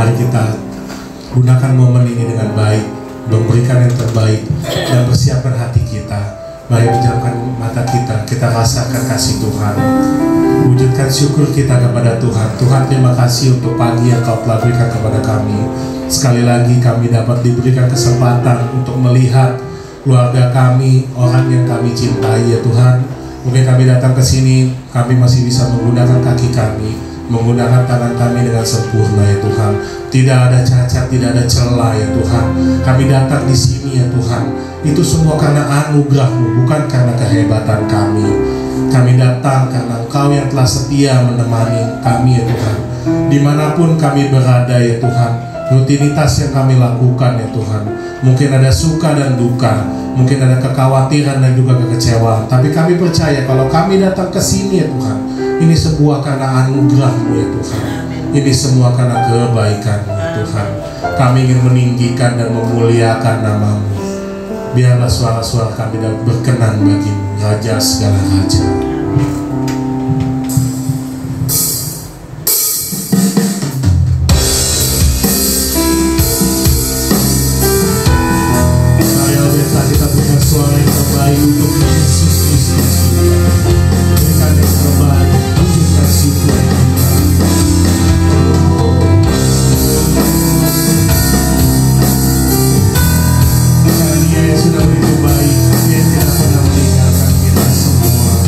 Mari kita gunakan momen ini dengan baik, memberikan yang terbaik, dan persiapkan hati kita. Mari menjamkan mata kita, kita rasakan kasih Tuhan. Wujudkan syukur kita kepada Tuhan. Tuhan, terima kasih untuk pagi yang Kau telah berikan kepada kami. Sekali lagi kami dapat diberikan kesempatan untuk melihat keluarga kami, orang yang kami cintai ya Tuhan. Mungkin kami datang ke sini, kami masih bisa menggunakan kaki kami, menggunakan tangan kami dengan sempurna ya Tuhan. Tidak ada cacat, tidak ada celah ya Tuhan. Kami datang di sini ya Tuhan. Itu semua karena anugerah-Mu, bukan karena kehebatan kami. Kami datang karena Engkau yang telah setia menemani kami ya Tuhan. Dimanapun kami berada ya Tuhan, rutinitas yang kami lakukan ya Tuhan, mungkin ada suka dan duka, mungkin ada kekhawatiran dan juga kekecewaan, tapi kami percaya kalau kami datang ke sini ya Tuhan, ini sebuah karena anugerah-Mu ya Tuhan. Ini semua karena kebaikan-Mu ya Tuhan. Kami ingin meninggikan dan memuliakan nama-Mu. Biarlah suara-suara kami dapat berkenan bagi-Mu, Raja segala raja. Suara yang terbaik untuk Yesus Kristus. Berikan yang terbaik, wujudkan syukur kita. Karena Dia yang sudah begitu baik, Dia tidak pernah meninggalkan kita semua.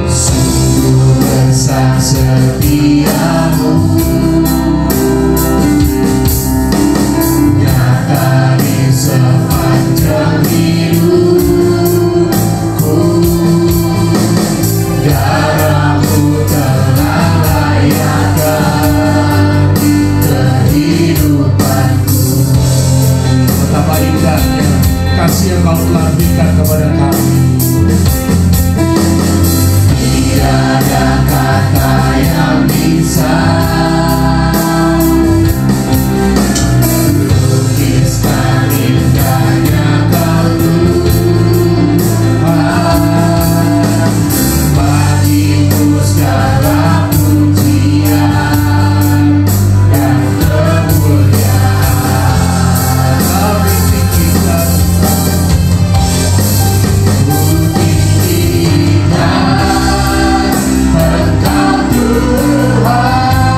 Sungguh besar setiamu, sepanjang hidupku, darah-Mu telah layakan kehidupanku. Betapa indahnya kasih yang Kau telah berikan kepada kami. Tiada kata yang bisa Tuhan.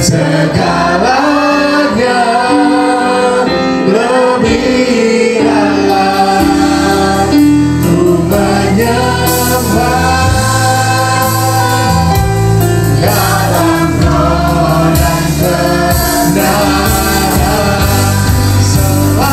segalanya lebih dalam ku menyembah dalam roh dan kebenaran selamanya.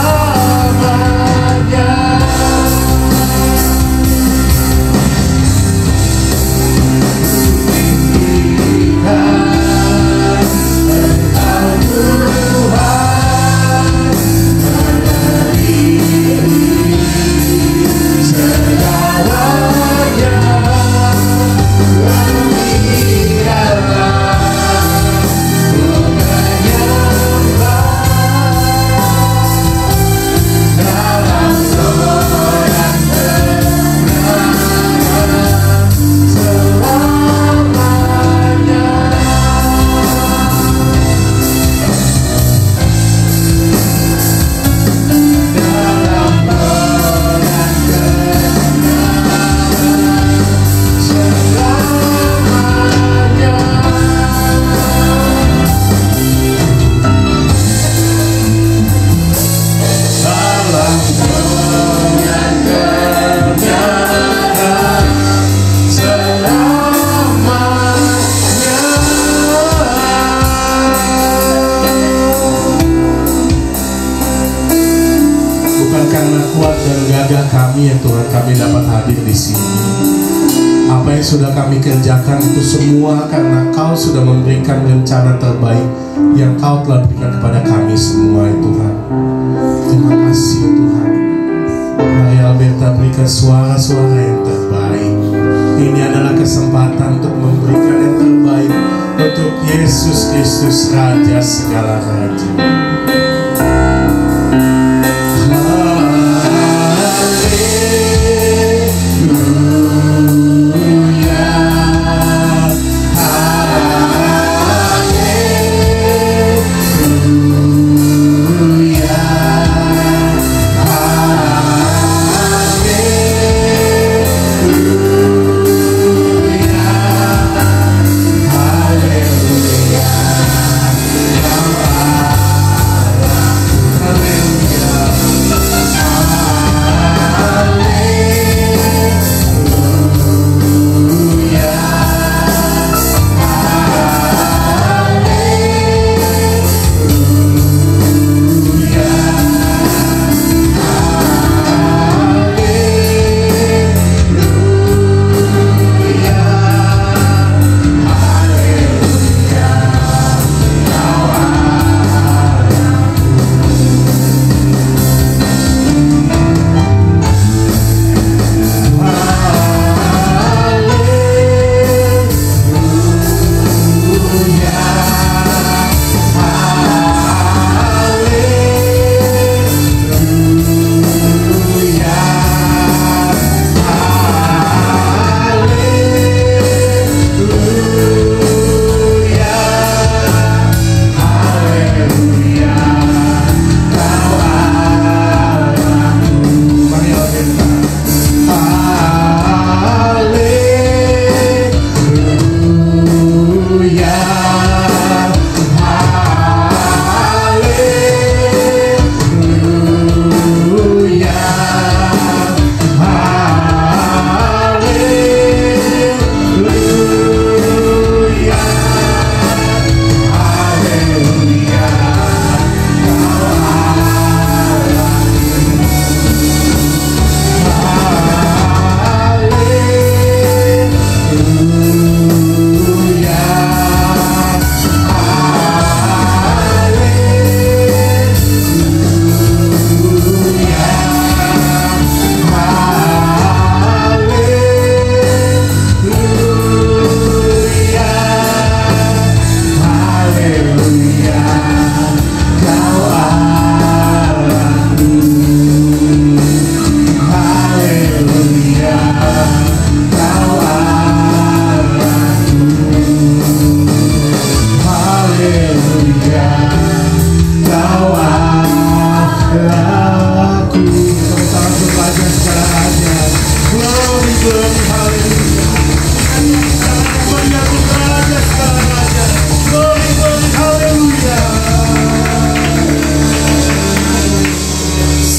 Kami ya Tuhan, kami dapat hadir di sini. Apa yang sudah kami kerjakan itu semua karena Kau sudah memberikan rencana terbaik yang Kau telah berikan kepada kami semua ya Tuhan. Terima kasih ya Tuhan. Mari Alberta berikan suara-suara yang terbaik. Ini adalah kesempatan untuk memberikan yang terbaik untuk Yesus Kristus Raja segala raja.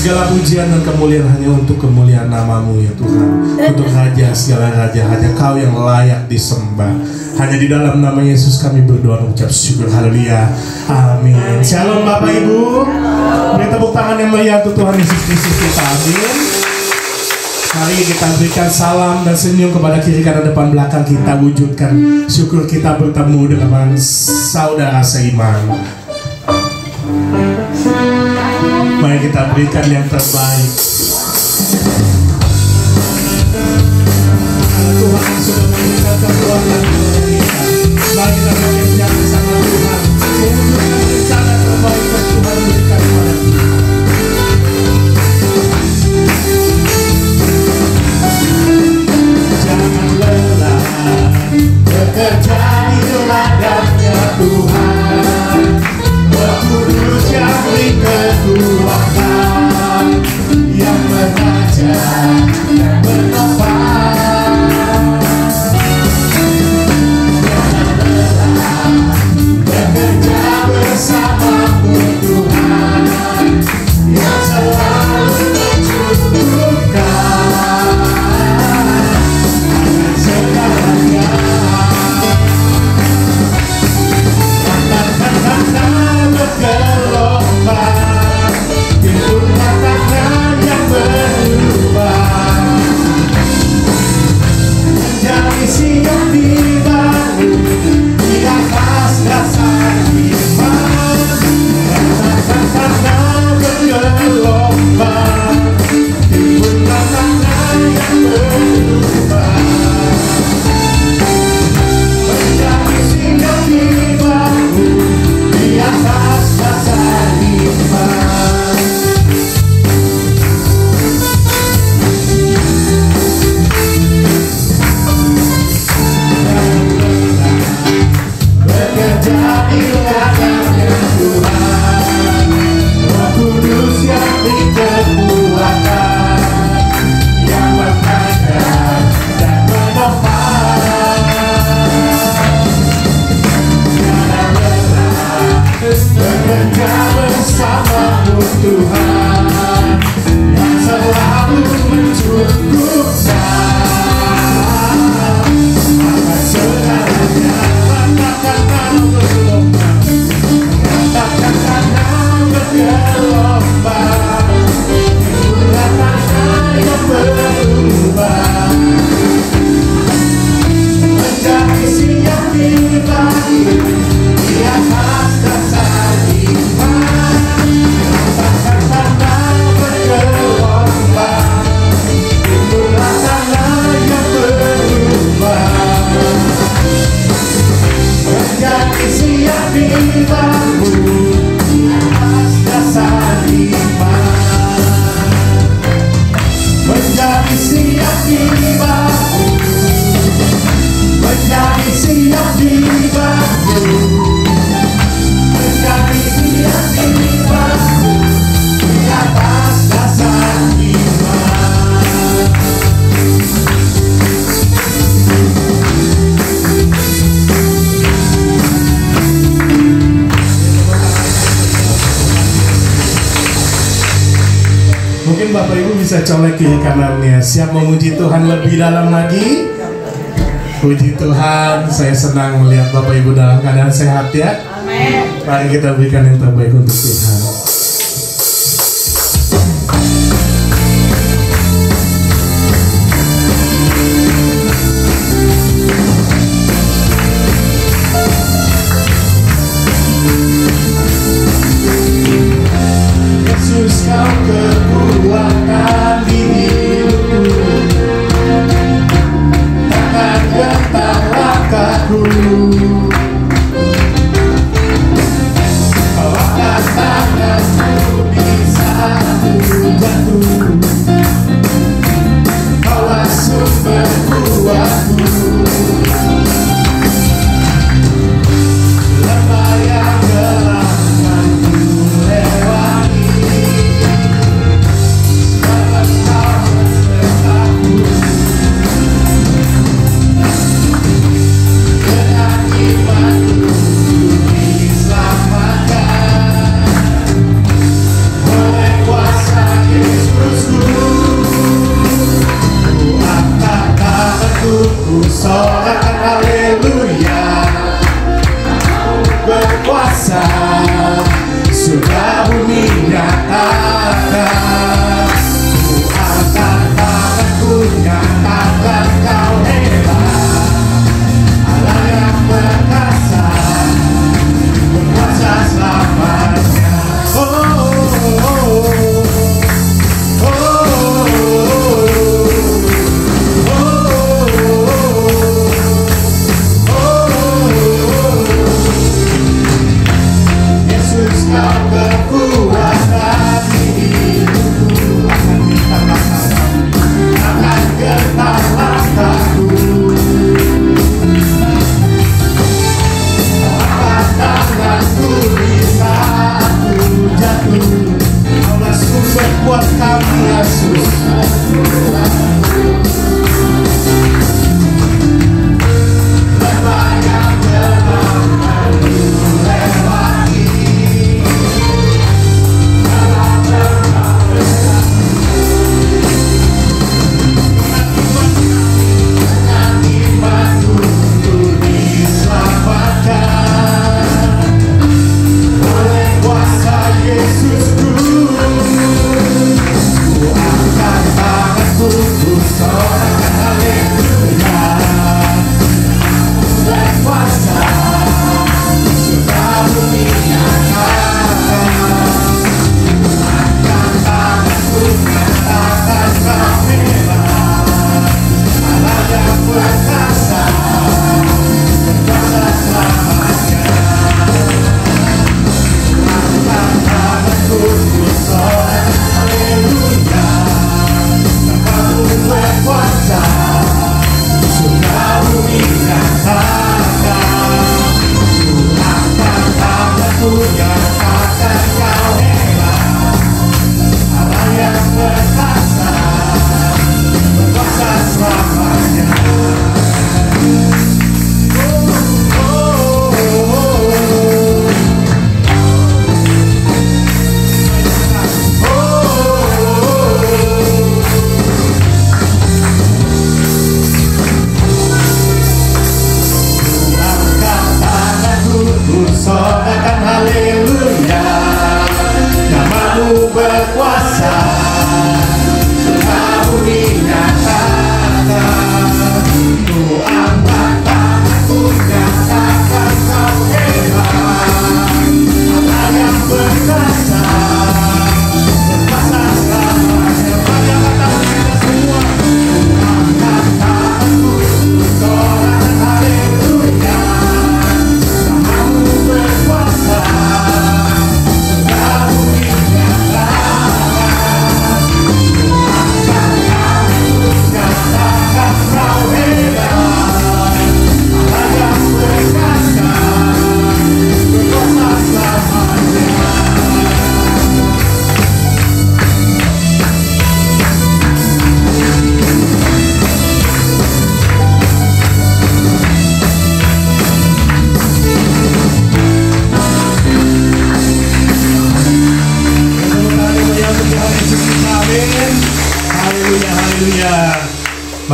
Segala pujian dan kemuliaan hanya untuk kemuliaan nama-Mu ya Tuhan. Untuk Raja, segala Raja, hanya Kau yang layak disembah. Hanya di dalam nama Yesus kami berdoa dan ucap syukur. Haleluya. Amin. Shalom Bapak Ibu. Beri tepuk tangan yang meriah untuk Tuhan Yesus Kristus kita. Amin. Mari kita berikan salam dan senyum kepada kiri kanan depan belakang kita. Wujudkan syukur kita bertemu dengan saudara seiman. Mari kita berikan yang terbaik. Tuhan yang sudah memberikan kekuatan kepada kita. Mari kita bekerja bersama Tuhan, mewujudkan rencana terbaik yang Tuhan berikan kepada kita. Jangan lelah bekerja di ladangnya Tuhan. Roh Kudus yang beri kekuatan, yang mengajar dan menopang. Jangan lelah bekerja bersama-Mu Tuhan, yang selalu mencukupkan akan segalanya. Tangan bergelombang, timbul tangan yang berubah, menjadi siap dibangun di atas dasar iman. Tangan bergelombang, timbul tangan yang berubah, menjadi siap dibangun di atas dasar iman. Bekerja di ladangnya Tuhan, Roh Kudus yang beri kekuatan, yang mengajar dan menopang. Jangan lelah bekerja bersama-Mu Tuhan, yang selalu mencukupkan akan segalanya. Katakan tangan bergelombang, timbullah tangan yang berubah, menjadi siap dibangun di atas dasar iman. Katakan tangan bergelombang, timbullah tangan yang berubah, menjadi siap dibangun di atas dasar iman. Menjadi siap dibangun, menjadi siap dibangun, menjadi siap dibangun di atas dasar iman. Mungkin Bapak Ibu bisa colek kiri kanannya. Siap memuji Tuhan lebih dalam lagi? Puji Tuhan, saya senang melihat Bapak Ibu dalam keadaan sehat ya. Amin. Mari kita berikan yang terbaik untuk Tuhan. Yesus, Kau kekuatan di hidupku, takkan gentar langkahku. Kau angkat tangan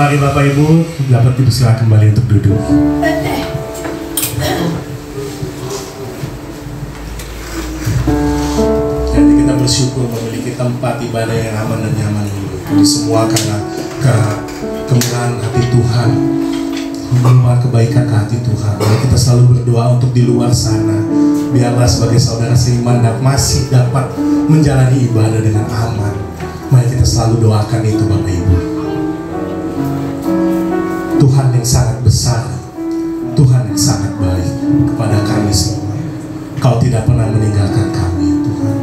Mari Bapak Ibu dapat dipersilakan kembali untuk duduk. Jadi kita bersyukur memiliki tempat ibadah yang aman dan nyaman ini. Ini semua karena kemurahan hati Tuhan, menerima kebaikan ke hati Tuhan. Mari kita selalu berdoa untuk di luar sana, biarlah sebagai saudara seiman masih dapat menjalani ibadah dengan aman. Mari kita selalu doakan itu Bapak Ibu. Tuhan yang sangat besar, Tuhan yang sangat baik kepada kami semua. Kau tidak pernah meninggalkan kami Tuhan.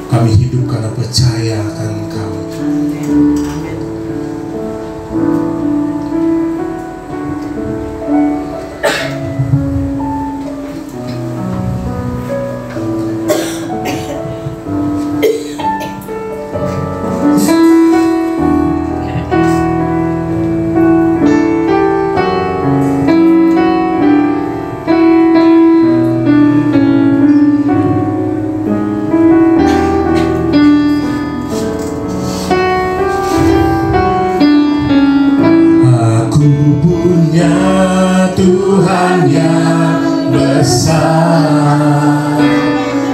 Kami hidup karena percaya akan Engkau. Tuhan yang besar,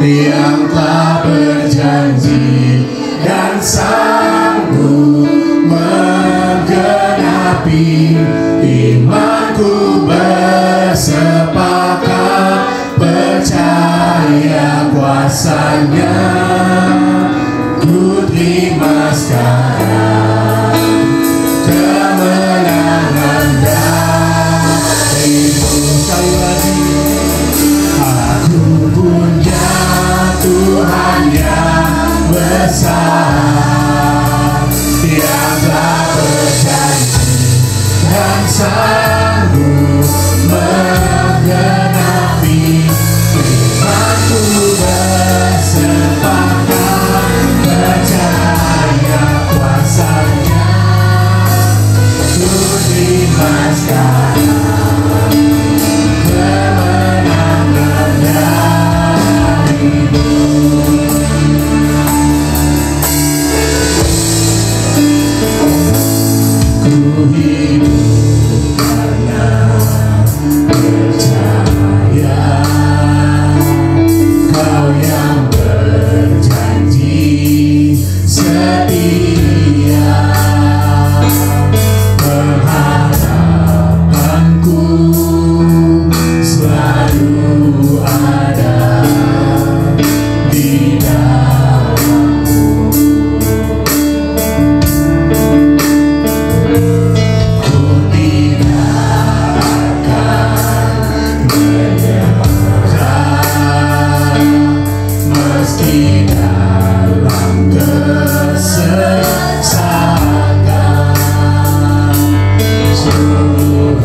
yang telah berjanji dan sanggup menggenapi imanku, bersepakat percaya kuasanya. Ku terima sekarang kemenangan darimu. Sekali lagi, aku punya Tuhan yang besar, yang telah berjanji dan sanggup menggenapi imanku, bersepakat percaya kuasanya. Ku terima sekarang kemenangan darimu. Ku hidup karena percaya Kau yang berjanji setia. Pengharapanku selalu ada di dalammu. Ku tidak akan menyerah meski dalam kesesakan. Seluruh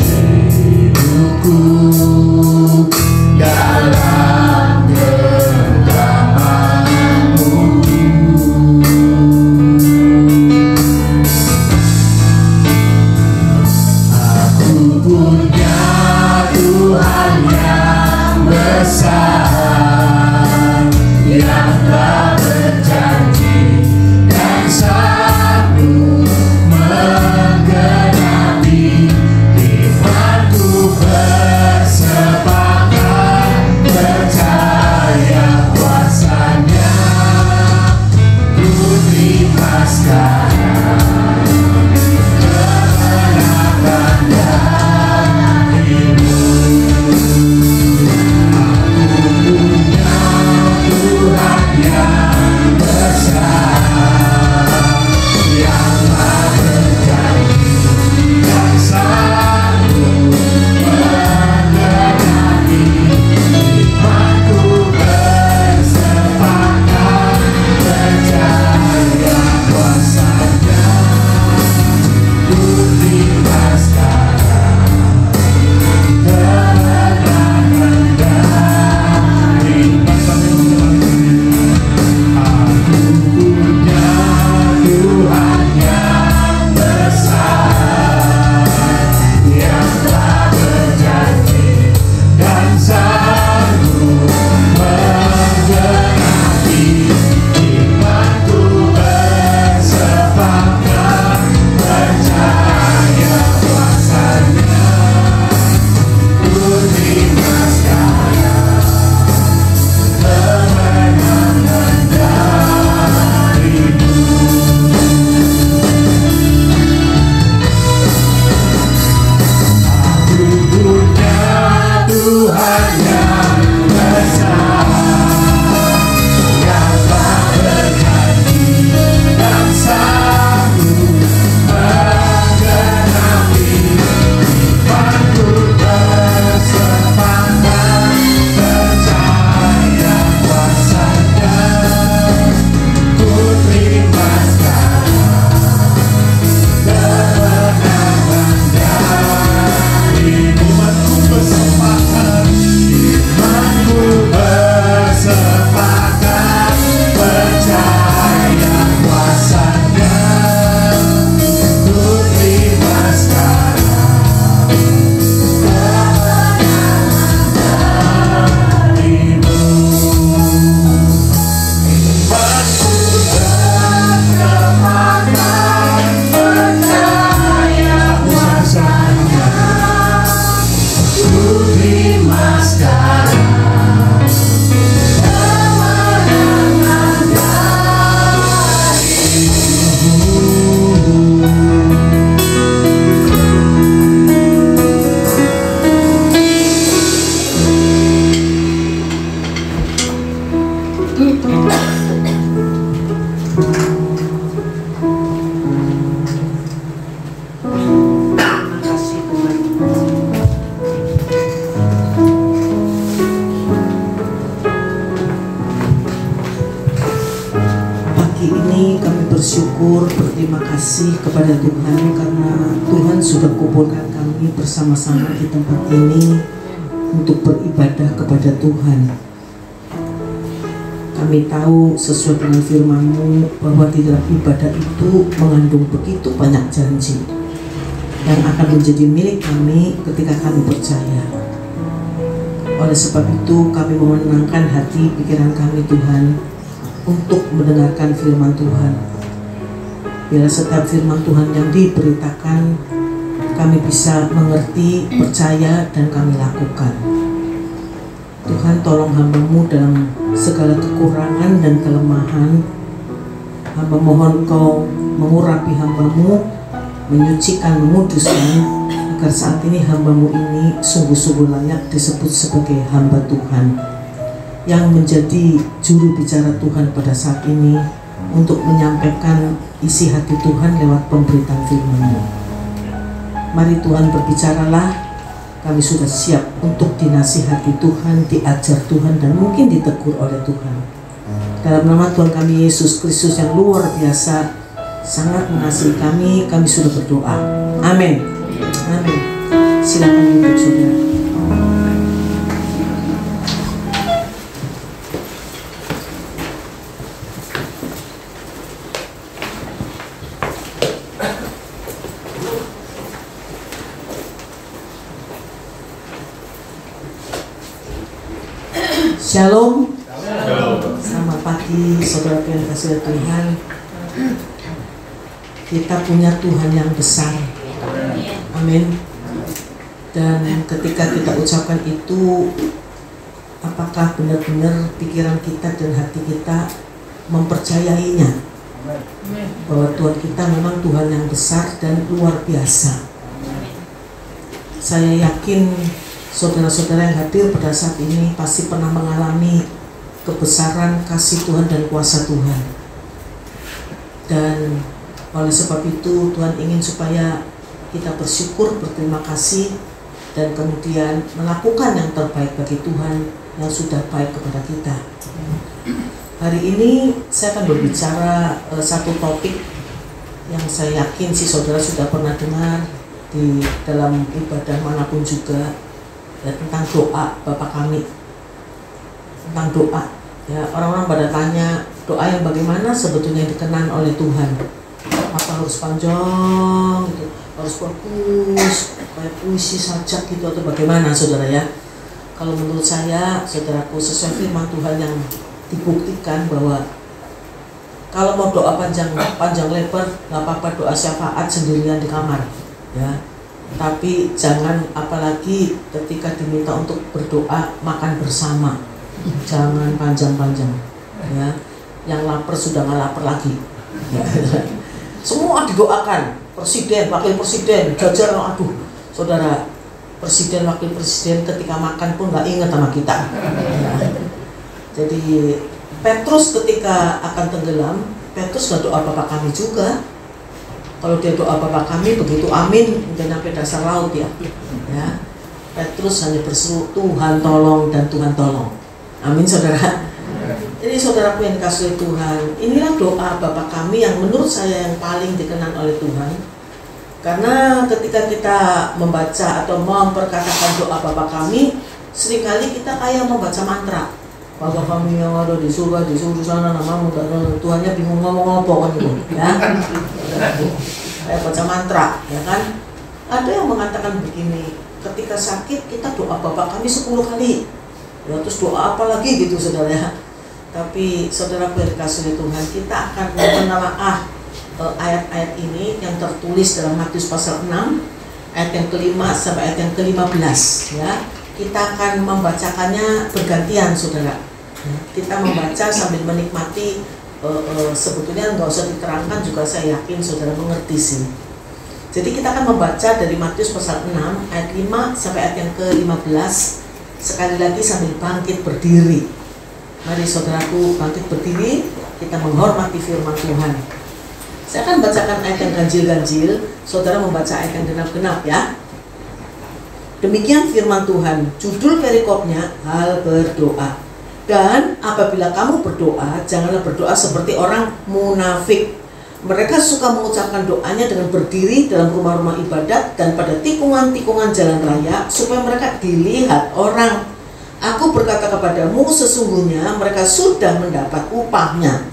hidupku dalam genggamanmu. Aku punya Tuhan yang besar, yang telah berjanji dan sanggup menggenapi imanku, bersepakat percaya kuasanya. Ku terima sekarang kemenangan darimu. Aku punya Tuhan yang Terima kasih kepada Tuhan karena Tuhan sudah kumpulkan kami bersama-sama di tempat ini untuk beribadah kepada Tuhan. Kami tahu sesuai dengan firman-Mu bahwa di dalam ibadah itu mengandung begitu banyak janji yang akan menjadi milik kami ketika kami percaya. Oleh sebab itu kami memenangkan hati pikiran kami Tuhan untuk mendengarkan firman Tuhan. Biar setiap firman Tuhan yang diberitakan kami bisa mengerti, percaya, dan kami lakukan. Tuhan tolong hamba-Mu dalam segala kekurangan dan kelemahan. Hamba mohon Kau mengurapi hamba-Mu, menyucikan, menguduskan, agar saat ini hamba-Mu ini sungguh-sungguh layak disebut sebagai hamba Tuhan yang menjadi juru bicara Tuhan pada saat ini untuk menyampaikan isi hati Tuhan lewat pemberitaan firman-Mu. Mari Tuhan berbicaralah. Kami sudah siap untuk dinasihati Tuhan, diajar Tuhan, dan mungkin ditegur oleh Tuhan. Dalam nama Tuhan kami Yesus Kristus yang luar biasa, sangat mengasihi kami sudah berdoa. Amin. Amin. Silakan duduk saudara. Shalom. Selamat pagi saudara yang dikasihi Tuhan. Kita punya Tuhan yang besar. Amin. Dan ketika kita ucapkan itu, apakah benar-benar pikiran kita dan hati kita mempercayainya bahwa Tuhan kita memang Tuhan yang besar dan luar biasa. Saya yakin saudara-saudara yang hadir pada saat ini pasti pernah mengalami kebesaran kasih Tuhan dan kuasa Tuhan. Dan oleh sebab itu Tuhan ingin supaya kita bersyukur, berterima kasih, dan kemudian melakukan yang terbaik bagi Tuhan yang sudah baik kepada kita. Hari ini saya akan berbicara satu topik yang saya yakin si saudara sudah pernah dengar di dalam ibadah manapun juga, ya, tentang doa Bapa kami. Tentang doa, ya, orang-orang pada tanya doa yang bagaimana sebetulnya dikenan oleh Tuhan. Apa harus panjang gitu, harus bagus kayak puisi sajak gitu, atau bagaimana saudara ya? Kalau menurut saya, saudaraku, sesuai firman Tuhan yang dibuktikan bahwa kalau mau doa panjang lebar nggak apa-apa, doa syafaat sendirian di kamar, ya. Tapi jangan, apalagi ketika diminta untuk berdoa makan bersama, jangan panjang-panjang, ya. Yang lapar sudah nggak lapar lagi, ya. Semua didoakan, presiden, wakil presiden, jajaran, aduh, saudara, presiden, wakil presiden ketika makan pun nggak ingat sama kita, ya. Jadi Petrus ketika akan tenggelam, Petrus nggak doa Bapa kami juga. Kalau dia doa Bapa kami begitu amin dan sampai dasar laut, ya. Ya. Petrus hanya berseru Tuhan tolong dan Tuhan tolong. Amin saudara. Jadi saudaraku yang dikasihi Tuhan, inilah doa Bapa kami yang menurut saya yang paling dikenal oleh Tuhan. Karena ketika kita membaca atau memperkatakan doa Bapa kami, seringkali kita kayak membaca mantra. Bapa kami yang ada di surga, di seluruh sana namamu, Tuhannya bingung ngomong apa kan itu, ya. Kayak baca mantra, ya kan? Ada yang mengatakan begini, ketika sakit kita doa Bapa kami 10 kali, ya, terus doa apa lagi gitu saudara ya. Tapi saudara yang dikasihi Tuhan, kita akan menelaah ayat-ayat ini yang tertulis dalam Matius pasal 6 ayat yang kelima sampai ayat yang ke-15, ya. Kita akan membacakannya bergantian saudara, ya. Kita membaca sambil menikmati, sebetulnya nggak usah diterangkan juga, saya yakin saudara mengerti sih. Jadi kita akan membaca dari Matius pasal 6 ayat 5 sampai ayat yang ke-15. Sekali lagi sambil bangkit berdiri. Mari saudaraku bangkit berdiri, kita menghormati firman Tuhan. Saya akan bacakan ayat yang ganjil-ganjil, saudara membaca ayat yang genap-genap, ya. Demikian firman Tuhan, judul perikopnya hal berdoa. Dan apabila kamu berdoa, janganlah berdoa seperti orang munafik. Mereka suka mengucapkan doanya dengan berdiri dalam rumah-rumah ibadat dan pada tikungan-tikungan jalan raya supaya mereka dilihat orang. Aku berkata kepadamu, sesungguhnya mereka sudah mendapat upahnya.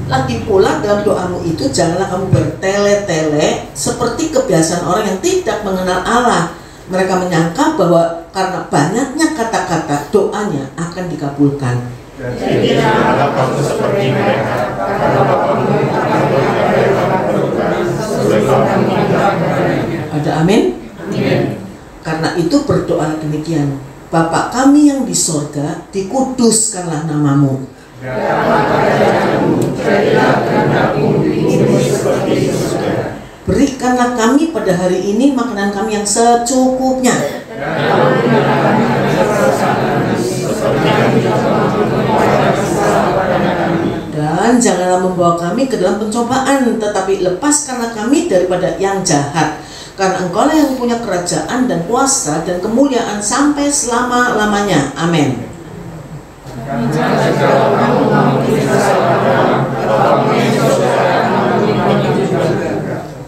Lagi pula dalam doamu itu janganlah kamu bertele-tele seperti kebiasaan orang yang tidak mengenal Allah. Mereka menyangka bahwa karena banyaknya kata-kata doanya akan dikabulkan. Jadi janganlah kamu seperti mereka, karena Bapamu yang ada amin? Amin. Karena itu berdoa demikian. Bapa kami yang di sorga, dikuduskanlah namamu. Berikanlah kami pada hari ini makanan kami yang secukupnya. Dan janganlah membawa kami ke dalam pencobaan, tetapi lepaskanlah kami daripada yang jahat. Karena Engkaulah yang punya kerajaan dan kuasa dan kemuliaan sampai selama-lamanya. Amin.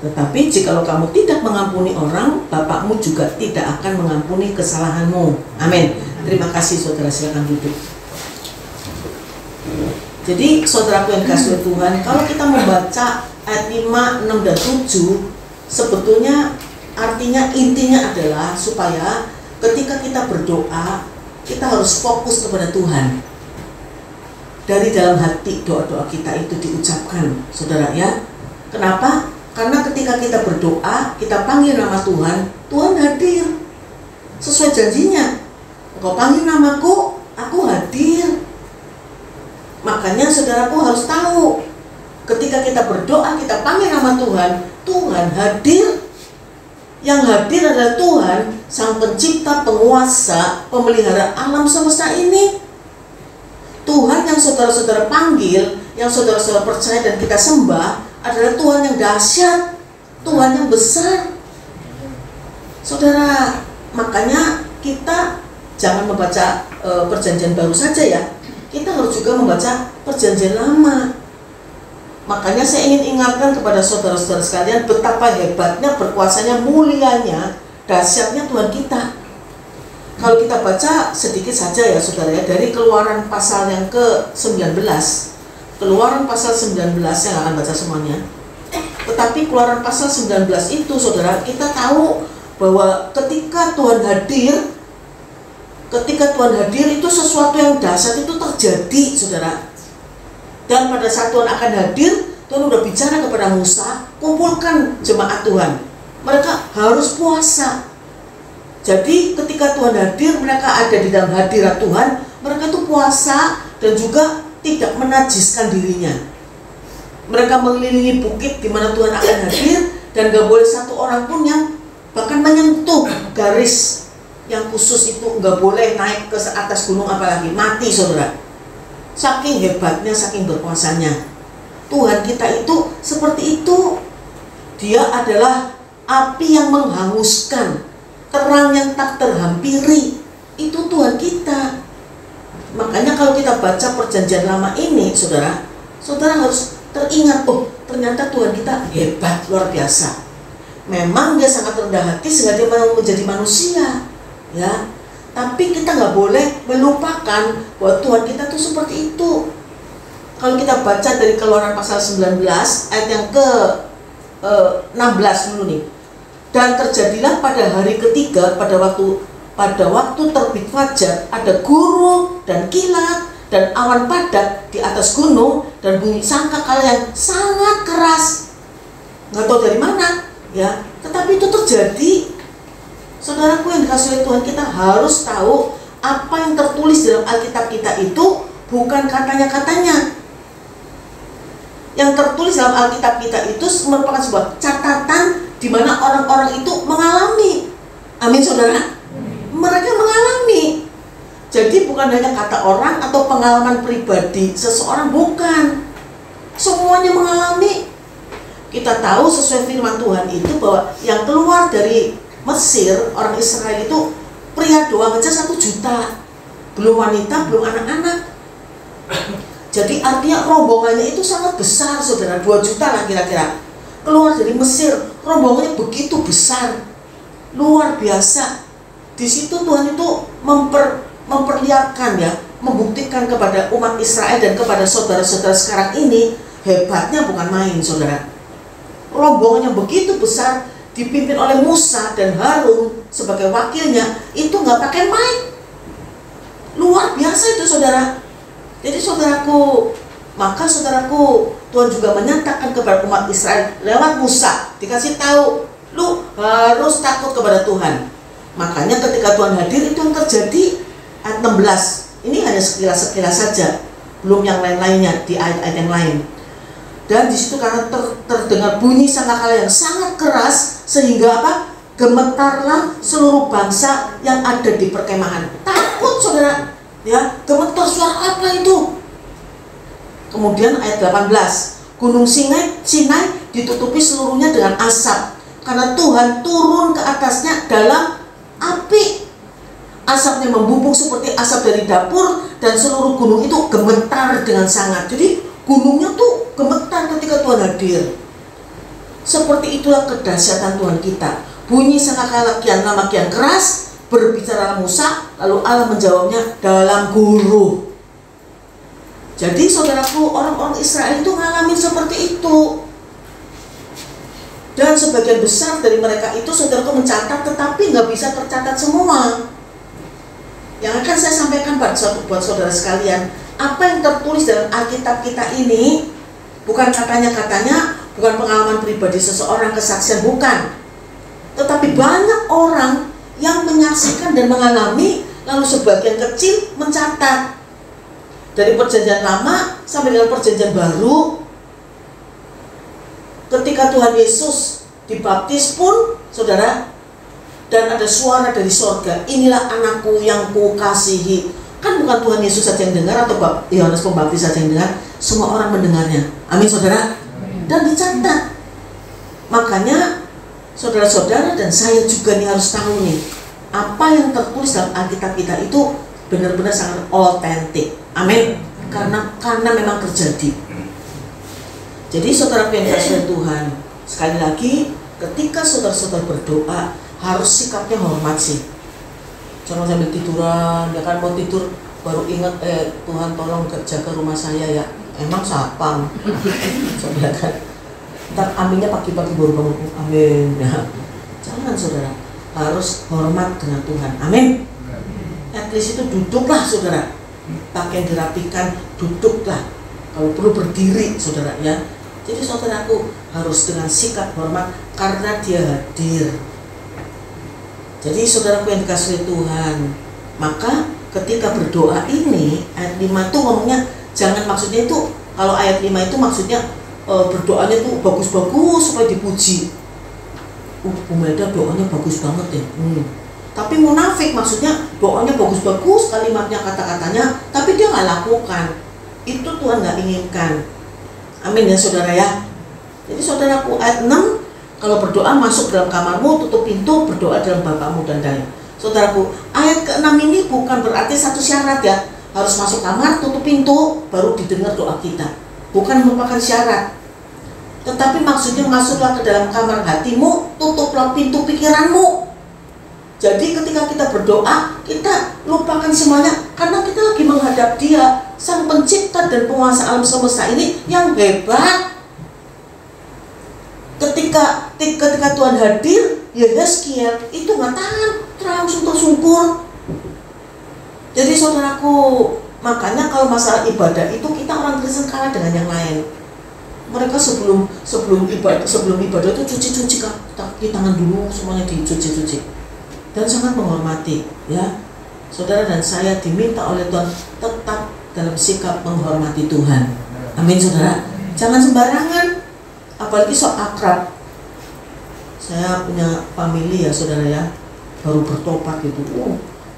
Tetapi jikalau kamu tidak mengampuni orang, Bapakmu juga tidak akan mengampuni kesalahanmu. Amin. Terima kasih saudara, silakan duduk. Jadi saudaraku yang dikasihi Tuhan, kalau kita membaca ayat 5, 6, dan 7, sebetulnya artinya intinya adalah supaya ketika kita berdoa, kita harus fokus kepada Tuhan. Dari dalam hati doa-doa kita itu diucapkan, saudara ya. Kenapa? Karena ketika kita berdoa, kita panggil nama Tuhan, Tuhan hadir. Sesuai janjinya, Engkau panggil namaku, aku hadir. Makanya saudaraku harus tahu, ketika kita berdoa, kita panggil nama Tuhan, Tuhan hadir. Yang hadir adalah Tuhan, Sang Pencipta, Penguasa, Pemelihara alam semesta ini. Tuhan yang saudara-saudara panggil, yang saudara-saudara percaya dan kita sembah adalah Tuhan yang dahsyat, Tuhan yang besar. Saudara, makanya kita jangan membaca perjanjian baru saja ya. Kita harus juga membaca perjanjian lama. Makanya saya ingin ingatkan kepada saudara-saudara sekalian betapa hebatnya, berkuasanya, mulianya, dahsyatnya Tuhan kita. Kalau kita baca sedikit saja ya saudara ya, dari Keluaran pasal yang ke-19. Keluaran pasal 19, saya akan baca semuanya. Tetapi Keluaran pasal 19 itu saudara, kita tahu bahwa ketika Tuhan hadir itu sesuatu yang dahsyat itu terjadi saudara. Dan pada saat Tuhan akan hadir, Tuhan sudah bicara kepada Musa, kumpulkan jemaat Tuhan, mereka harus puasa. Jadi ketika Tuhan hadir, mereka ada di dalam hadirat Tuhan, mereka itu puasa dan juga tidak menajiskan dirinya. Mereka mengelilingi bukit di mana Tuhan akan hadir, dan gak boleh satu orang pun yang bahkan menyentuh garis yang khusus itu, gak boleh naik ke atas gunung apalagi, mati saudara. Saking hebatnya, saking berkuasanya Tuhan kita itu seperti itu. Dia adalah api yang menghanguskan, terang yang tak terhampiri. Itu Tuhan kita. Makanya kalau kita baca perjanjian lama ini, saudara harus teringat, oh ternyata Tuhan kita hebat, luar biasa. Memang dia sangat rendah hati sehingga dia mau menjadi manusia, ya. Tapi kita nggak boleh melupakan bahwa Tuhan kita tuh seperti itu. Kalau kita baca dari Keluaran pasal 19 ayat yang ke-16 dulu nih. Dan terjadilah pada hari ketiga, pada waktu terbit fajar, ada guru dan kilat dan awan padat di atas gunung dan bunyi sangkakala yang sangat keras. Nggak tahu dari mana, ya. Tetapi itu terjadi. Saudaraku yang dikasihi Tuhan, kita harus tahu apa yang tertulis dalam Alkitab kita itu bukan katanya-katanya. Yang tertulis dalam Alkitab kita itu merupakan sebuah catatan di mana orang-orang itu mengalami. Amin saudara. Mereka mengalami. Jadi bukan hanya kata orang atau pengalaman pribadi seseorang, bukan. Semuanya mengalami. Kita tahu sesuai firman Tuhan itu bahwa yang keluar dari Mesir, orang Israel itu pria doang aja 1 juta, belum wanita, belum anak-anak. Jadi artinya rombongannya itu sangat besar, saudara, 2 juta lah kira-kira. Keluar dari Mesir, rombongannya begitu besar, luar biasa. Di situ Tuhan itu memperlihatkan ya, membuktikan kepada umat Israel dan kepada saudara-saudara sekarang ini, hebatnya bukan main, saudara. Rombongan yang begitu besar dipimpin oleh Musa dan Harun sebagai wakilnya, itu nggak pakai main, luar biasa itu, saudara. Jadi saudaraku, maka saudaraku, Tuhan juga menyatakan kepada umat Israel lewat Musa, dikasih tahu, lu harus takut kepada Tuhan. Makanya ketika Tuhan hadir itu yang terjadi. Ayat 16, ini hanya sekilas-sekilas saja, belum yang lain-lainnya di ayat-ayat yang lain. Dan di situ karena terdengar bunyi sangkakala yang sangat keras, sehingga apa? Gemetarlah seluruh bangsa yang ada di perkemahan. Takut, saudara. Ya, gemetar, suara apa itu? Kemudian ayat 18, Gunung Sinai ditutupi seluruhnya dengan asap, karena Tuhan turun ke atasnya dalam api. Asapnya membubuk seperti asap dari dapur, dan seluruh gunung itu gemetar dengan sangat. Jadi gunungnya tuh gemetar ketika Tuhan hadir. Seperti itulah kedahsyatan Tuhan kita. Bunyi sangkakala kian lama kian keras, berbicara Musa, lalu Allah menjawabnya dalam guru. Jadi saudaraku, orang-orang Israel itu ngalamin seperti itu. Dan sebagian besar dari mereka itu saudaraku mencatat, tetapi nggak bisa tercatat semua. Yang akan saya sampaikan buat saudara sekalian, apa yang tertulis dalam Alkitab kita ini bukan katanya-katanya, bukan pengalaman pribadi seseorang, kesaksian, bukan. Tetapi banyak orang yang menyaksikan dan mengalami, lalu sebagian kecil mencatat. Dari perjanjian lama sampai dengan perjanjian baru, ketika Tuhan Yesus dibaptis pun, saudara, dan ada suara dari sorga, inilah anakku yang kukasihi. Kan bukan Tuhan Yesus saja yang dengar, atau Yohanes Pembaptis saja yang dengar, semua orang mendengarnya. Amin, saudara. Dan dicatat. Makanya saudara-saudara dan saya juga nih harus tahu nih, apa yang tertulis dalam Alkitab kita itu benar-benar sangat otentik. Amin. Karena memang terjadi. Jadi saudara yang dikasihi Tuhan, sekali lagi, ketika saudara-saudara berdoa, harus sikapnya hormat sih. Jangan sambil tiduran, ya kan, mau tidur baru ingat, Tuhan tolong jaga rumah saya ya. Emang sapang. Saudara kan, ntar aminnya pagi-pagi baru bangun, amin. Nah, jangan, saudara, harus hormat dengan Tuhan. Amin. At least itu duduklah, saudara. Pakaian dirapikan, duduklah. Kalau perlu berdiri, saudara ya. Jadi saudaraku harus dengan sikap hormat karena dia hadir. Jadi saudaraku yang dikasihi Tuhan, maka ketika berdoa ini, ayat 5 itu ngomongnya jangan, maksudnya itu, kalau ayat 5 itu maksudnya berdoanya tuh bagus-bagus supaya dipuji. Bu Meda doanya bagus banget ya. Tapi munafik, maksudnya doanya bagus-bagus, kalimatnya, kata-katanya, tapi dia nggak lakukan. Itu Tuhan nggak inginkan. Amin ya saudara ya. Jadi saudaraku, ayat 6, kalau berdoa masuk dalam kamarmu, tutup pintu, berdoa dalam Bapamu dan Daya. Saudaraku, ayat ke-6 ini bukan berarti satu syarat ya, harus masuk kamar, tutup pintu, baru didengar doa kita. Bukan merupakan syarat. Tetapi maksudnya masuklah ke dalam kamar hatimu, tutuplah pintu pikiranmu. Jadi ketika kita berdoa, kita lupakan semuanya, karena kita lagi menghadap Dia, Sang Pencipta dan Penguasa alam semesta ini yang hebat. Ketika Tuhan hadir, Yehezkiel itu nggak tahan, langsung tersungkur. Jadi saudaraku, makanya kalau masalah ibadah itu kita orang Kristen kalah dengan yang lain. Mereka sebelum ibadah itu cuci kaki tangan dulu, semuanya dicuci. Dan sangat menghormati, ya. Saudara dan saya diminta oleh Tuhan tetap dalam sikap menghormati Tuhan. Amin, saudara. Jangan sembarangan, apalagi sok akrab. Saya punya family ya, saudara ya, baru bertobat gitu.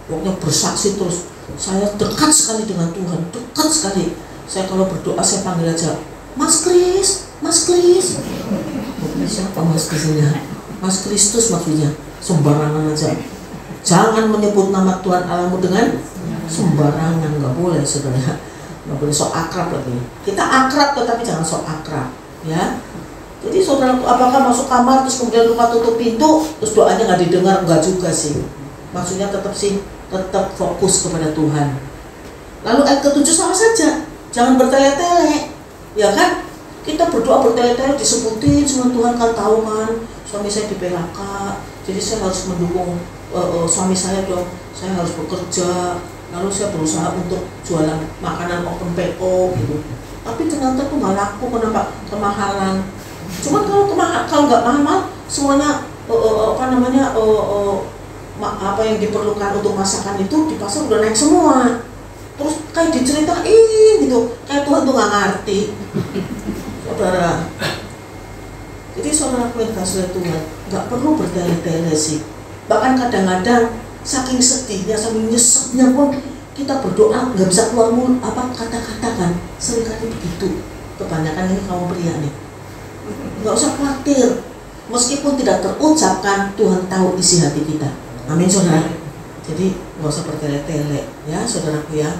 Pokoknya bersaksi terus. Saya dekat sekali dengan Tuhan, dekat sekali. Saya kalau berdoa saya panggil aja, Mas Kris. Siapa Mas Kristusnya? Mas Kristus maksudnya. Sembarangan aja. Jangan menyebut nama Tuhan Allahmu dengan sembarangan, nggak boleh saudara. Nggak boleh sok akrab lagi. Kita akrab tetapi jangan sok akrab, ya. Jadi saudara, apakah masuk kamar terus kemudian lupa tutup pintu, terus doanya nggak didengar? Nggak juga sih. Maksudnya tetap fokus kepada Tuhan. Lalu ayat ke-7 sama saja, jangan bertele-tele, ya kan? Kita berdoa bertele-tele disebutin semua, Tuhan kan tahu kan, suami saya di PHK, jadi saya harus mendukung suami saya dong, saya harus bekerja, lalu saya berusaha untuk jualan makanan open PO gitu. Tapi ternyata tuh nggak laku, kenapa? Kemahalan. Cuman kalau nggak mahal, semuanya apa yang diperlukan untuk masakan itu di pasar udah naik semua. Terus kayak diceritain gitu, kayak Tuhan tuh nggak ngerti, saudara. Jadi saudara yang kasih Tuhan, nggak perlu bertele-tele sih. Bahkan kadang-kadang saking sedihnya, saking nyeseknya pun kita berdoa nggak bisa keluar kata-kata kan. Seringkali begitu. Kebanyakan ini kaum pria nih. Nggak usah khawatir. Meskipun tidak terucapkan, Tuhan tahu isi hati kita. Amin saudara. Jadi nggak usah bertele-tele ya saudaraku ya.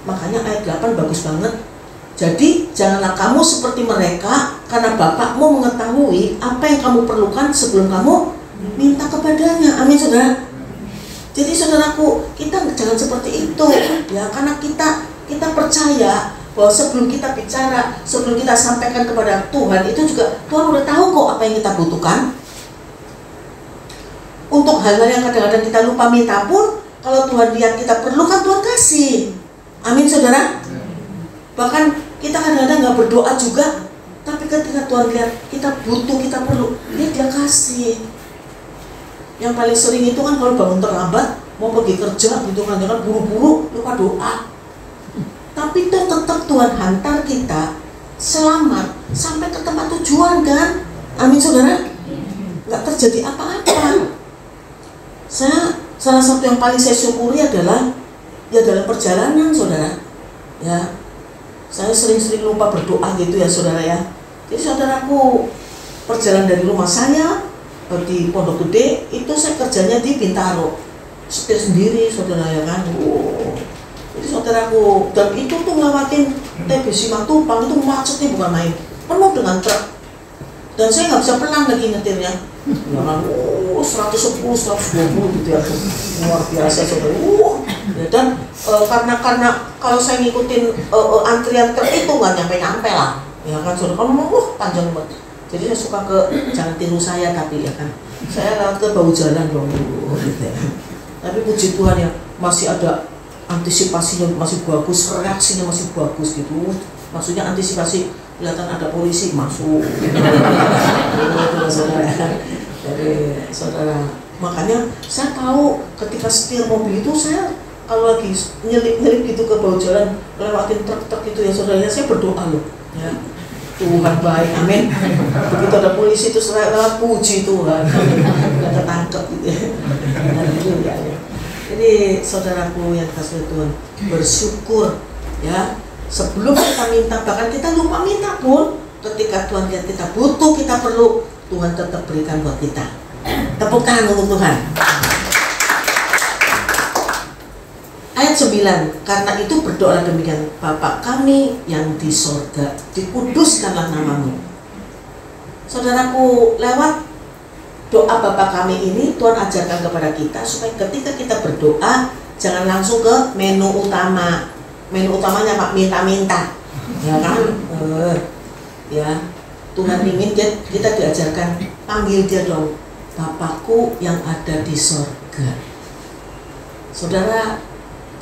Makanya ayat 8 bagus banget. Jadi janganlah kamu seperti mereka, karena Bapakmu mengetahui apa yang kamu perlukan sebelum kamu minta kepadanya. Amin saudara. Jadi saudaraku, kita jangan seperti itu ya, karena kita percaya bahwa sebelum kita bicara, sebelum kita sampaikan kepada Tuhan, itu juga Tuhan udah tahu kok apa yang kita butuhkan. Untuk hal-hal yang kadang-kadang kita lupa minta pun, kalau Tuhan lihat kita perlukan, Tuhan kasih. Amin saudara. Bahkan kita kadang-kadang gak berdoa juga, tapi ketika Tuhan lihat kita butuh, kita perlu, dia kasih. Yang paling sering itu kan kalau bangun terlambat, mau pergi kerja gitu kan, jangan buru-buru lupa doa. Tapi tetap Tuhan hantar kita selamat sampai ke tempat tujuan kan. Amin saudara. Gak terjadi apa-apa. Salah satu yang paling saya syukuri adalah ya dalam perjalanan saudara. Ya, saya sering-sering lupa berdoa gitu ya saudara ya. Jadi saudaraku, perjalanan dari rumah saya di Pondok Gede itu saya kerjanya di Bintaro, setir sendiri saudara ya kan. Jadi saudaraku, dan itu tuh ngelewatin TBC Matupang itu macetnya bukan main, penuh dengan truk. Dan saya nggak bisa pelan lagi nyetirnya. Ya kan, 110, 120 gitu ya, luar biasa saudara. Dan karena kalau saya ngikutin antrian truk itu nggak nyampe lah, ya kan saudara. Kalau panjang banget. Jadi saya suka ke jangan tiru saya tapi ya kan, saya lewat ke bahu jalan dong gitu ya. Tapi puji Tuhan ya masih ada antisipasinya, masih bagus, reaksinya masih bagus gitu. Maksudnya antisipasi, kelihatan ada polisi masuk. Jadi saudara, makanya saya tahu ketika setir mobil itu, saya kalau lagi nyelip gitu ke bahu jalan lewatin truk-truk itu ya saudara, saya berdoa loh ya. Tuhan baik, amin. Begitu ada polisi itu lewat, puji Tuhan, nggak ketangkep gitu ya. Jadi saudaraku yang kasih Tuhan, bersyukur ya. Sebelum kita minta, bahkan kita lupa minta pun, ketika Tuhan lihat kita butuh, kita perlu, Tuhan tetap berikan buat kita. Tepuk tangan untuk Tuhan. Ayat 9, karena itu berdoa demikian, Bapa kami yang di sorga, dikuduskanlah namamu. Saudaraku, lewat doa Bapa kami ini, Tuhan ajarkan kepada kita supaya ketika kita berdoa, jangan langsung ke menu utama. Menu utamanya Pak, minta-minta, ya kan? Ya, Tuhan ingin kita diajarkan, panggil dia dong, Bapakku yang ada di sorga. Saudara,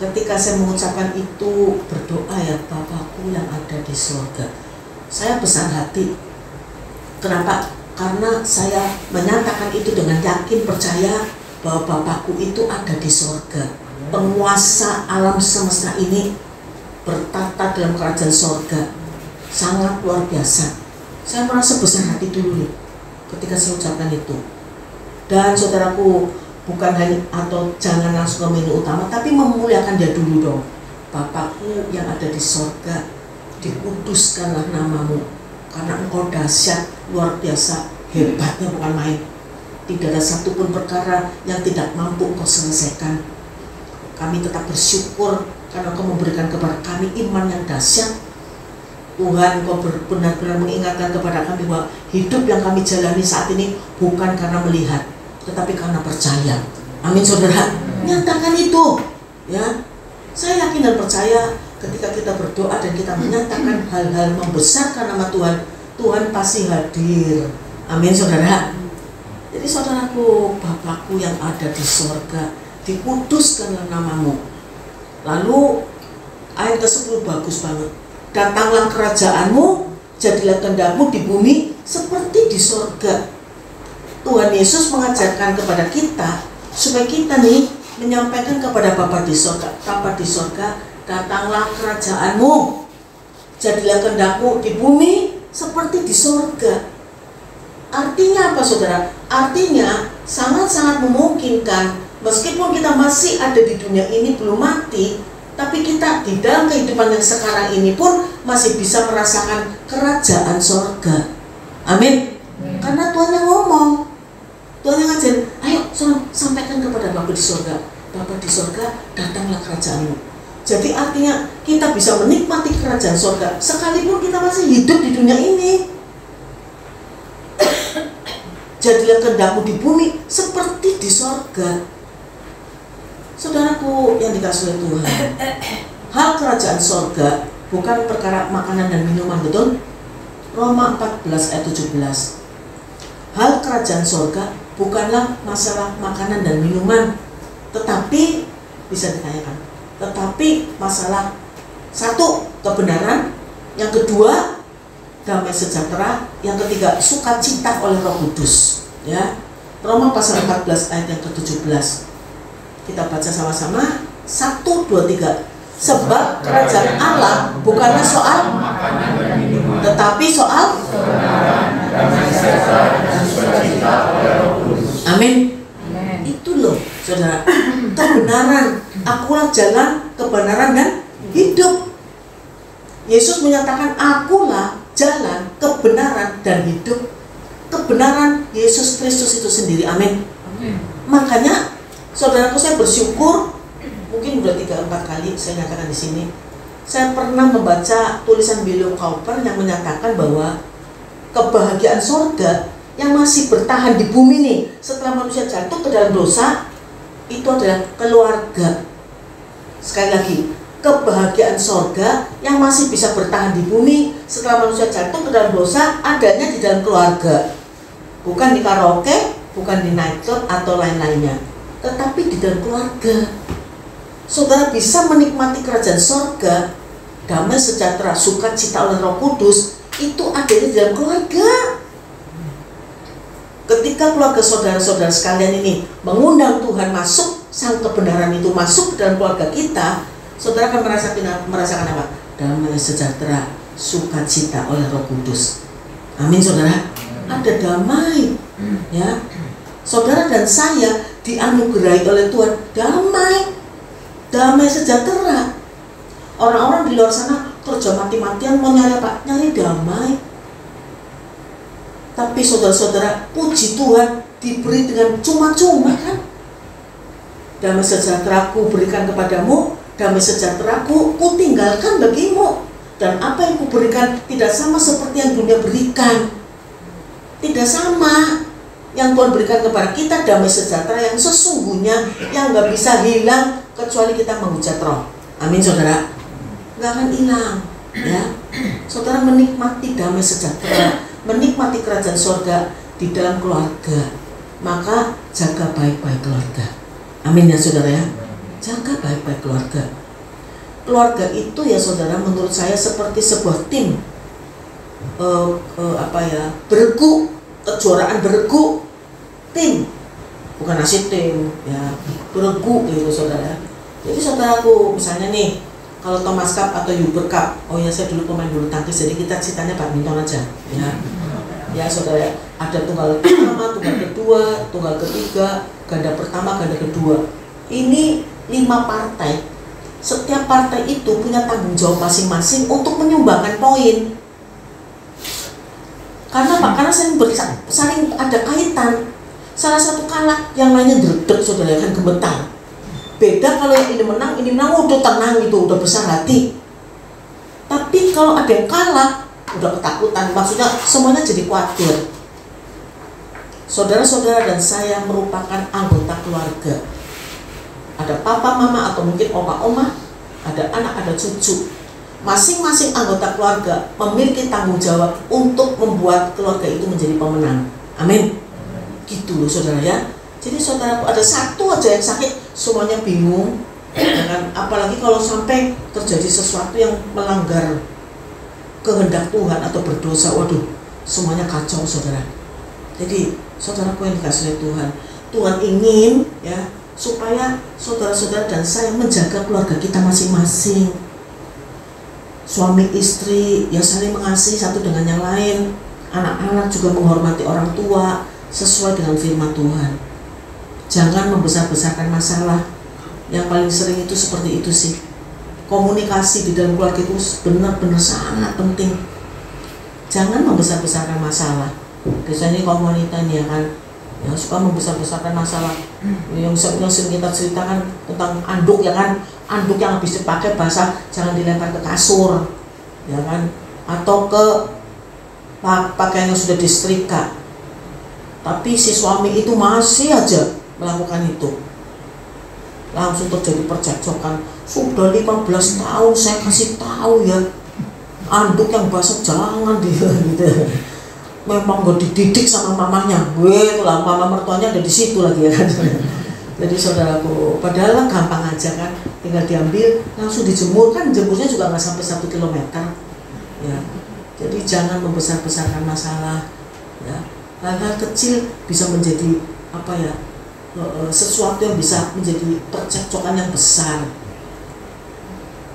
ketika saya mengucapkan itu, berdoa ya, Bapakku yang ada di sorga, saya besar hati. Kenapa? Karena saya menyatakan itu dengan yakin, percaya bahwa Bapakku itu ada di sorga, penguasa alam semesta ini, bertata dalam kerajaan sorga, sangat luar biasa. Saya merasa besar hati dulu ketika saya ucapkan itu. Dan saudaraku, bukan hanya atau jangan langsung ke menu utama, tapi memuliakan dia dulu dong. Bapakku yang ada di sorga, dikuduskanlah namamu, karena engkau dahsyat, luar biasa, hebatnya bukan main. Tidak ada satupun perkara yang tidak mampu Engkau selesaikan. Kami tetap bersyukur karena Engkau memberikan kepada kami iman yang dahsyat. Tuhan, Engkau benar-benar mengingatkan kepada kami bahwa hidup yang kami jalani saat ini bukan karena melihat, tetapi karena percaya. Amin saudara. Nyatakan itu, ya. Saya yakin dan percaya ketika kita berdoa dan kita menyatakan hal-hal membesarkan nama Tuhan, Tuhan pasti hadir. Amin saudara. Jadi saudaraku, Bapakku yang ada di sorga, dikuduskanlah namamu. Lalu ayat ke-10 bagus banget. Datanglah kerajaanmu, jadilah kehendakmu di bumi seperti di sorga. Tuhan Yesus mengajarkan kepada kita supaya kita nih menyampaikan kepada Bapa di sorga, Bapa di sorga, datanglah kerajaanmu, jadilah kehendakmu di bumi seperti di sorga. Artinya apa saudara? Artinya sangat-sangat memungkinkan meskipun kita masih ada di dunia ini belum mati, tapi kita di dalam kehidupan yang sekarang ini pun masih bisa merasakan kerajaan sorga. Amin. Karena Tuhan yang ngomong, Tuhan yang ngajarin, ayo sampaikan kepada Bapa di sorga, Bapa di sorga, datanglah kerajaanmu. Jadi artinya kita bisa menikmati kerajaan sorga sekalipun kita masih hidup di dunia ini. Jadilah kehendakmu di bumi seperti di sorga. Saudaraku yang dikasihi Tuhan, hal kerajaan sorga bukan perkara makanan dan minuman, betul? Roma 14 ayat 17. Hal kerajaan sorga bukanlah masalah makanan dan minuman, tetapi bisa ditanyakan, tetapi masalah satu, kebenaran, yang kedua, damai sejahtera, yang ketiga, sukacita oleh Roh Kudus. Ya, Roma pasal 14 ayat yang ke-17. Kita baca sama-sama. 1, 2, 3. Sebab kerajaan Allah bukanlah soal tetapi soal amin. Itu loh saudara, kebenaran. Akulah jalan, kebenaran dan hidup. Yesus menyatakan akulah jalan, kebenaran dan hidup. Kebenaran Yesus Kristus itu sendiri. Amin. Makanya saudaraku, saya bersyukur, mungkin udah 3-4 kali saya nyatakan di sini. Saya pernah membaca tulisan William Cowper yang menyatakan bahwa kebahagiaan sorga yang masih bertahan di bumi nih setelah manusia jatuh ke dalam dosa itu adalah keluarga. Sekali lagi, kebahagiaan sorga yang masih bisa bertahan di bumi setelah manusia jatuh ke dalam dosa adanya di dalam keluarga, bukan di karaoke, bukan di nightclub atau lain-lainnya, tetapi di dalam keluarga. Saudara bisa menikmati kerajaan sorga, damai sejahtera, sukacita oleh Roh Kudus, itu adanya di dalam keluarga. Ketika keluarga saudara-saudara sekalian ini mengundang Tuhan masuk, sang kebenaran itu masuk ke dalam keluarga kita, saudara akan merasakan apa? Damai sejahtera, sukacita oleh Roh Kudus. Amin saudara. Ada damai, ya. Saudara dan saya dianugerahi oleh Tuhan damai sejahtera. Orang-orang di luar sana kerja mati-matian mau nyari apa? Nyari damai. Tapi saudara-saudara, puji Tuhan diberi dengan cuma-cuma kan? Damai sejahteraku berikan kepadamu, damai sejahteraku kutinggalkan bagimu. Dan apa yang kuberikan tidak sama seperti yang dunia berikan. Tidak sama. Yang Tuhan berikan kepada kita damai sejahtera yang sesungguhnya, yang gak bisa hilang kecuali kita menghujat Roh. Amin saudara. Gak akan hilang, ya. Saudara menikmati damai sejahtera, menikmati kerajaan sorga di dalam keluarga, maka jaga baik-baik keluarga. Amin ya saudara ya. Jaga baik-baik keluarga. Keluarga itu ya saudara, menurut saya seperti sebuah tim beregu, kejuaraan beregu, tim, bukan nasib tim, ya, beregu gitu saudara. Jadi saudaraku, misalnya nih, kalau Thomas Cup atau Uber Cup, oh ya saya dulu pemain bulu tangkis, jadi kita ceritanya badminton aja, ya. Ya saudara, ada tunggal pertama, tunggal kedua, tunggal ketiga, ganda pertama, ganda kedua. Ini 5 partai. Setiap partai itu punya tanggung jawab masing-masing untuk menyumbangkan poin. Karena apa? Karena saling ada kaitan. Salah satu kalah, yang lainnya dredeg, saudara, kan gemetar. Beda kalau yang ini menang, udah tenang gitu, udah besar hati. Tapi kalau ada yang kalah, udah ketakutan, maksudnya semuanya jadi khawatir. Saudara-saudara dan saya merupakan anggota keluarga. Ada papa, mama, atau mungkin oma, oma, ada anak, ada cucu. Masing-masing anggota keluarga memiliki tanggung jawab untuk membuat keluarga itu menjadi pemenang. Amin. Gitu loh saudara ya. Jadi saudaraku, ada satu aja yang sakit, semuanya bingung. Dan apalagi kalau sampai terjadi sesuatu yang melanggar kehendak Tuhan atau berdosa, waduh, semuanya kacau saudara. Jadi saudaraku yang dikasihi Tuhan, Tuhan ingin ya supaya saudara-saudara dan saya menjaga keluarga kita masing-masing. Suami istri ya saling mengasihi satu dengan yang lain. Anak-anak juga menghormati orang tua sesuai dengan firman Tuhan. Jangan membesar-besarkan masalah. Yang paling sering itu seperti itu sih. Komunikasi di dalam keluarga itu benar-benar sangat penting. Jangan membesar-besarkan masalah. Biasanya kaum wanita nih ya kan, ya suka membesar-besarkan masalah. Yang sering kita ceritakan tentang anduk ya kan, anduk yang habis dipakai basah jangan dilempar ke kasur, ya kan, atau ke pakaian yang sudah disetrika. Tapi si suami itu masih aja melakukan itu. Langsung terjadi percekcokan. Sudah 15 tahun saya kasih tahu ya, anduk yang basah jangan dia gitu. Memang gak dididik sama mamanya, itulah mama mertuanya ada di situ lagi ya kan. Jadi saudaraku, padahal gampang aja kan, tinggal diambil langsung dijemur, kan jemurnya juga nggak sampai 1 kilometer. Ya, jadi jangan membesar-besarkan masalah. Ya, hal-hal kecil bisa menjadi apa ya, sesuatu yang bisa menjadi percekcokan yang besar.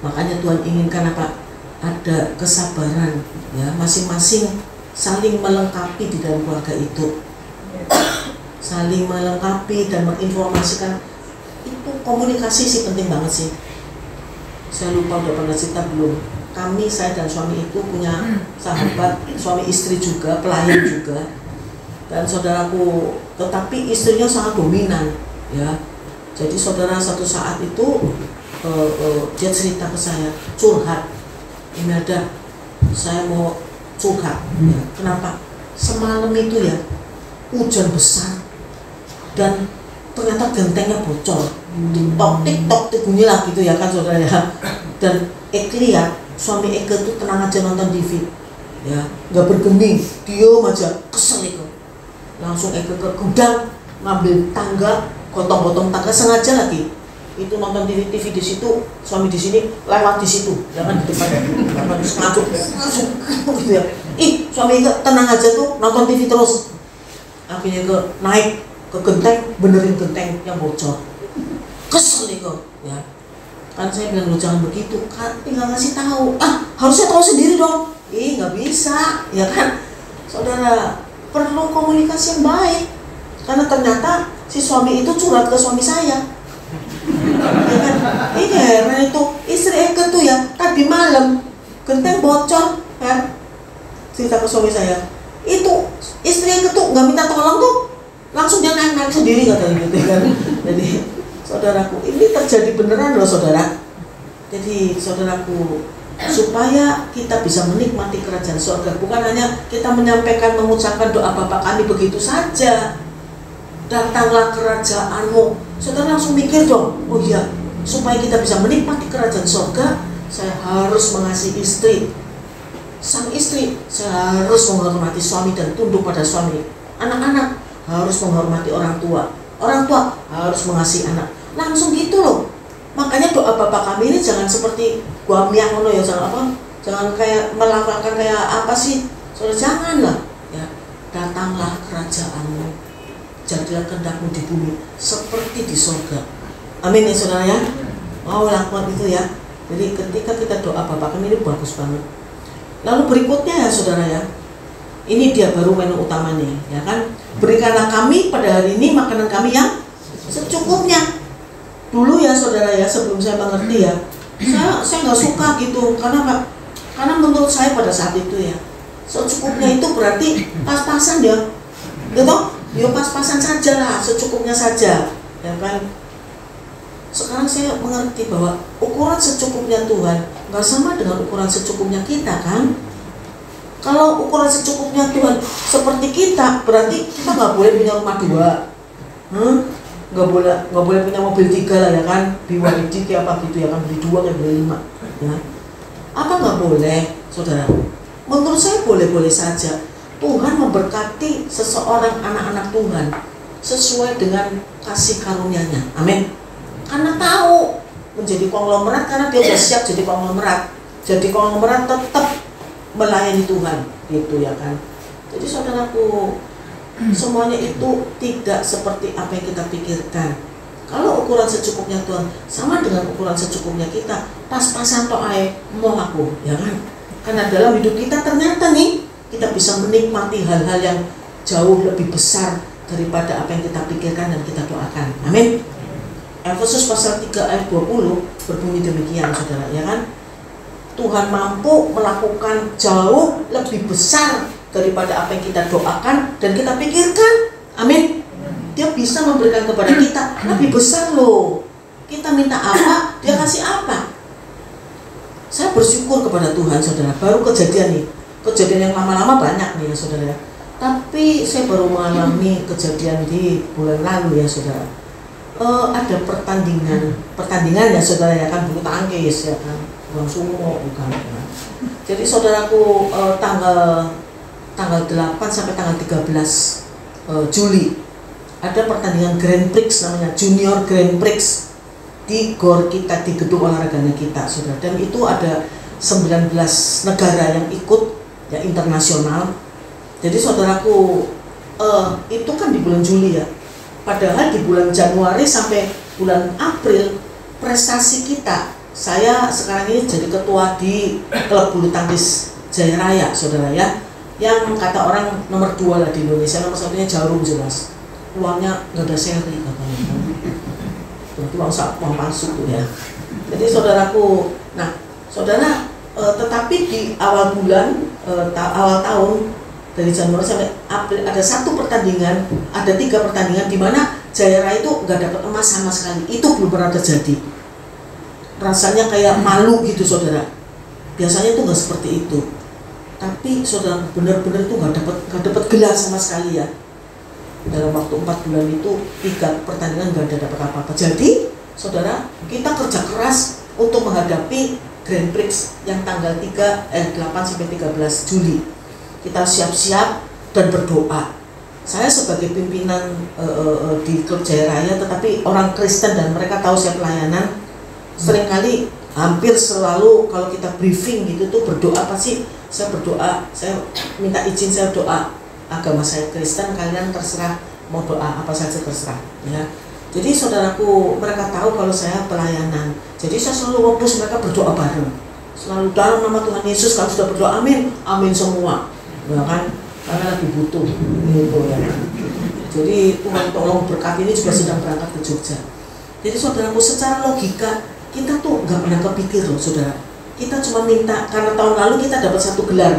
Makanya Tuhan inginkan apa? Ada kesabaran, ya masing-masing saling melengkapi di dalam keluarga itu, saling melengkapi dan menginformasikan. Itu komunikasi sih penting banget sih. Saya lupa udah pernah cerita belum. Kami, saya dan suami itu punya sahabat, suami istri juga, pelayan juga. Dan saudaraku, tetapi istrinya sangat dominan, ya. Jadi saudara satu saat itu dia cerita ke saya, curhat. Ini ada, saya mau curhat. Ya. Kenapa? Semalam itu ya hujan besar dan ternyata gentengnya bocor. Tik-tok bunyilah gitu ya kan saudara ya. Dan Eke lihat suami Eke tuh tenang aja nonton TV, ya nggak bergeming, diam aja, kesel Eke. Langsung Eke ke gudang ngambil tangga, gotong-gotong tangga sengaja lagi. Itu nonton TV di situ, suami di sini, lewat di situ, jangan di depan, terus ngajak, gitu ya. Suami Eke tenang aja tuh nonton TV terus. Akhirnya ke naik ke genteng, benerin genteng yang bocor. Kesel Eke, ya. Kan saya bilang, lu jangan begitu, kan tinggal ngasih tahu. Harusnya tahu sendiri dong. Nggak bisa, ya kan, saudara. Perlu komunikasi yang baik. Karena ternyata si suami itu curhat ke suami saya. Ya kan? Karena itu istri Eke tuh ya tadi malam genteng bocor kan, cerita ke suami saya. Itu istri Eke tuh nggak minta tolong tuh, langsung dia naik sendiri katanya gitu kan. Jadi saudaraku, ini terjadi beneran loh saudara. Jadi saudaraku, supaya kita bisa menikmati kerajaan surga, bukan hanya kita menyampaikan, mengucapkan doa Bapa kami begitu saja. Datanglah kerajaanmu. Saudara langsung mikir dong, oh iya, supaya kita bisa menikmati kerajaan surga, saya harus mengasihi istri. Sang istri, saya harus menghormati suami dan tunduk pada suami. Anak-anak harus menghormati orang tua. Orang tua harus mengasihi anak. Langsung gitu loh. Makanya doa Bapa kami ini jangan seperti gua miang ngono ya, jangan kayak melakukan kayak apa sih? Saudara, janganlah ya. Datanglah kerajaanmu, jadilah kehendakmu di bumi seperti di surga. Amin ya saudara ya. Mau lakukan itu ya. Jadi ketika kita doa Bapa kami ini bagus banget. Lalu berikutnya ya saudara ya, ini dia baru menu utamanya ya kan. Berikanlah kami pada hari ini makanan kami yang secukupnya. Dulu ya saudara ya, sebelum saya mengerti ya, saya nggak suka gitu. Karena menurut saya pada saat itu ya, Secukupnya itu berarti pas-pasan ya, gitu? Ya pas-pasan saja lah, secukupnya saja, ya kan? Sekarang saya mengerti bahwa ukuran secukupnya Tuhan nggak sama dengan ukuran secukupnya kita, kan? Kalau ukuran secukupnya Tuhan seperti kita, berarti kita nggak boleh punya rumah 2, nggak boleh punya mobil 3 lah, ya kan? BYD kayak apa gitu, ya kan? Beli 2 kayak beli 5, ya. Apa nggak boleh, saudara? Menurut saya boleh-boleh saja. Tuhan memberkati seseorang anak-anak Tuhan sesuai dengan kasih karunia-Nya. Amin. Karena tahu menjadi konglomerat, karena dia sudah siap jadi konglomerat. Jadi konglomerat tetap melayani Tuhan, gitu ya kan. Jadi saudaraku, semuanya itu tidak seperti apa yang kita pikirkan. Kalau ukuran secukupnya Tuhan sama dengan ukuran secukupnya kita, pas-pasan to'ai mau aku, ya kan? Karena dalam hidup kita ternyata nih, kita bisa menikmati hal-hal yang jauh lebih besar daripada apa yang kita pikirkan dan kita doakan. Amin. Efesus pasal 3 ayat 20 berbunyi demikian, saudara, ya kan? Tuhan mampu melakukan jauh lebih besar daripada apa yang kita doakan dan kita pikirkan. Amin. Dia bisa memberikan kepada kita lebih besar loh. Kita minta apa, dia kasih apa. Saya bersyukur kepada Tuhan, saudara. Baru kejadian nih, kejadian yang lama-lama banyak nih ya, saudara. Tapi saya baru mengalami kejadian di bulan lalu ya, saudara. Ada pertandingan ya, saudara, ya kan, bulu tangkis ya kan, bukan sumo bukan. Ya. Jadi saudaraku, tanggal 8 sampai tanggal 13 Juli ada pertandingan Grand Prix, namanya Junior Grand Prix di GOR kita, di gedung olahraganya kita, saudara. Dan itu ada 19 negara yang ikut ya, internasional. Jadi saudaraku, itu kan di bulan Juli ya. Padahal di bulan Januari sampai bulan April prestasi kita, saya sekarang ini jadi ketua di klub bulu tangkis Jaya Raya, saudara ya, yang kata orang nomor 2 lah di Indonesia, nomor 1-nya Jarum jelas. Uangnya nggak ada seri katanya, berarti uang palsu tuh ya. Jadi saudaraku, nah saudara, tetapi di awal bulan, awal tahun, dari Januari sampai April ada 1 pertandingan, ada 3 pertandingan di mana Jaya Raya itu nggak dapat emas sama sekali. Itu belum pernah terjadi. Rasanya kayak malu gitu, saudara. Biasanya itu nggak seperti itu. Tapi saudara, benar-benar itu nggak dapat gelar sama sekali ya. Dalam waktu 4 bulan itu 3 pertandingan nggak ada dapat apa-apa. Jadi saudara, kita kerja keras untuk menghadapi Grand Prix yang tanggal 8 sampai 13 Juli. Kita siap-siap dan berdoa. Saya sebagai pimpinan di klub Jaya Raya, tetapi orang Kristen dan mereka tahu saya pelayanan, seringkali hampir selalu kalau kita briefing gitu tuh berdoa, pasti saya berdoa, saya minta izin, saya doa agama saya Kristen, kalian terserah mau doa apa saja terserah ya. Jadi saudaraku, mereka tahu kalau saya pelayanan, jadi saya selalu fokus mereka berdoa bareng, selalu dalam nama Tuhan Yesus. Kalau sudah berdoa amin, amin semua ya kan, karena lagi butuh gitu ya. Jadi Tuhan tolong berkat ini juga sedang berangkat ke Jogja. Jadi saudaraku, secara logika kita tuh nggak pernah kepikir loh, saudara. Kita cuma minta, karena tahun lalu kita dapat 1 gelar,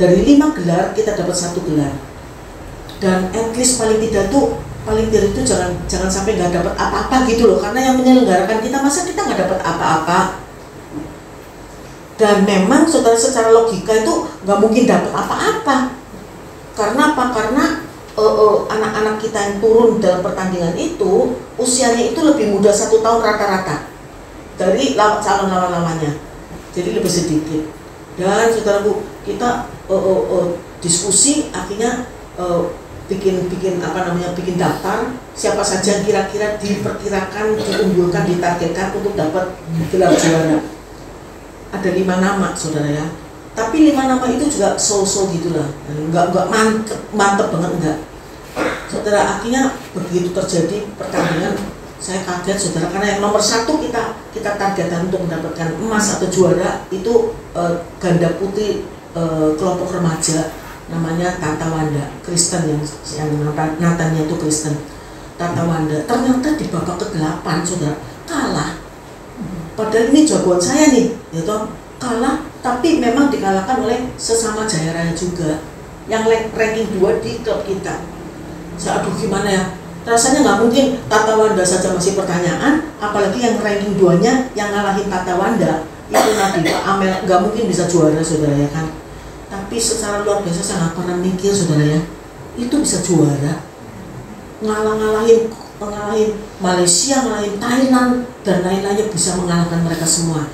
dari 5 gelar kita dapat 1 gelar. Dan at least paling tidak itu jangan sampai nggak dapat apa-apa gitu loh, karena yang menyelenggarakan kita, masa kita nggak dapat apa-apa. Dan memang saudara, secara logika itu nggak mungkin dapat apa-apa. Karena apa? Karena anak-anak kita yang turun dalam pertandingan itu usianya itu lebih muda 1 tahun rata-rata dari calon lawan-lawannya, jadi lebih sedikit. Dan saudaraku, kita diskusi, akhirnya bikin daftar siapa saja kira-kira diperkirakan, diunggulkan, ditargetkan untuk dapat gelar juara. Ada 5 nama, saudara ya. Tapi 5 nama itu juga so-so gitulah, nggak mantep banget, enggak. Saudara, akhirnya begitu terjadi pertandingan, saya kaget, saudara, karena yang nomor 1 kita targetkan untuk mendapatkan emas atau juara itu ganda putri kelompok remaja, namanya Tata Wanda, Kristen, yang Natannya itu Kristen. Tata Wanda ternyata di babak ke-8, saudara, kalah. Padahal ini jagoan saya nih, ya toh, kalah tapi memang dikalahkan oleh sesama Jaya Raya juga yang ranking 2 di klub kita. Aduh gimana ya, rasanya nggak mungkin Tata Wanda saja masih pertanyaan, apalagi yang ranking 2-nya yang ngalahin Tata Wanda itu Nadita Amel, nggak mungkin bisa juara saudara ya kan. Tapi secara luar biasa saya nggak pernah mikir saudara ya, itu bisa juara, ngalahin Malaysia, ngalahin Thailand dan lain-lainnya, bisa mengalahkan mereka semua.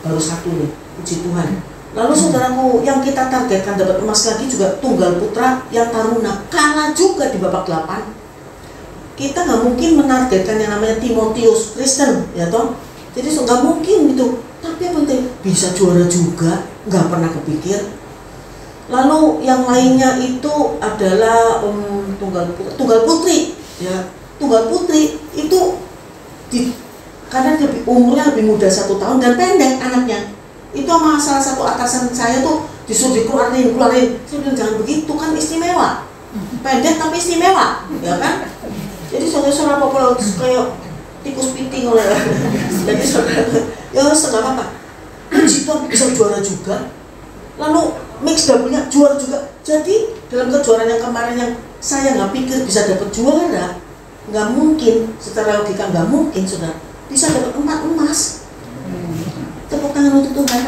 Baru satu nih, puji Tuhan. Lalu saudaraku, yang kita targetkan dapat emas lagi juga tunggal putra yang taruna, kalah juga di babak 8. Kita nggak mungkin menargetkan yang namanya Timotius Kristen, ya toh. Jadi nggak mungkin gitu. Tapi yang penting bisa juara juga, nggak pernah kepikir. Lalu yang lainnya itu adalah tunggal putri, ya. Tunggal putri itu karena umurnya lebih muda 1 tahun dan pendek anaknya. Itu sama salah satu atasan saya tuh disuruh dikeluarin. Saya bilang jangan begitu, kan istimewa. Pendek tapi istimewa, ya kan? Jadi saudara-saudara apa kayak tikus piting oleh. Jadi saudara, ya setengah apa? Puji Tuhan bisa juara juga. Lalu mix double-nya juara juga. Jadi dalam kejuaraan yang kemarin yang saya nggak pikir bisa dapat juara, nggak mungkin, secara logika nggak mungkin saudara bisa dapat 4 emas. Tepuk tangan untuk Tuhan.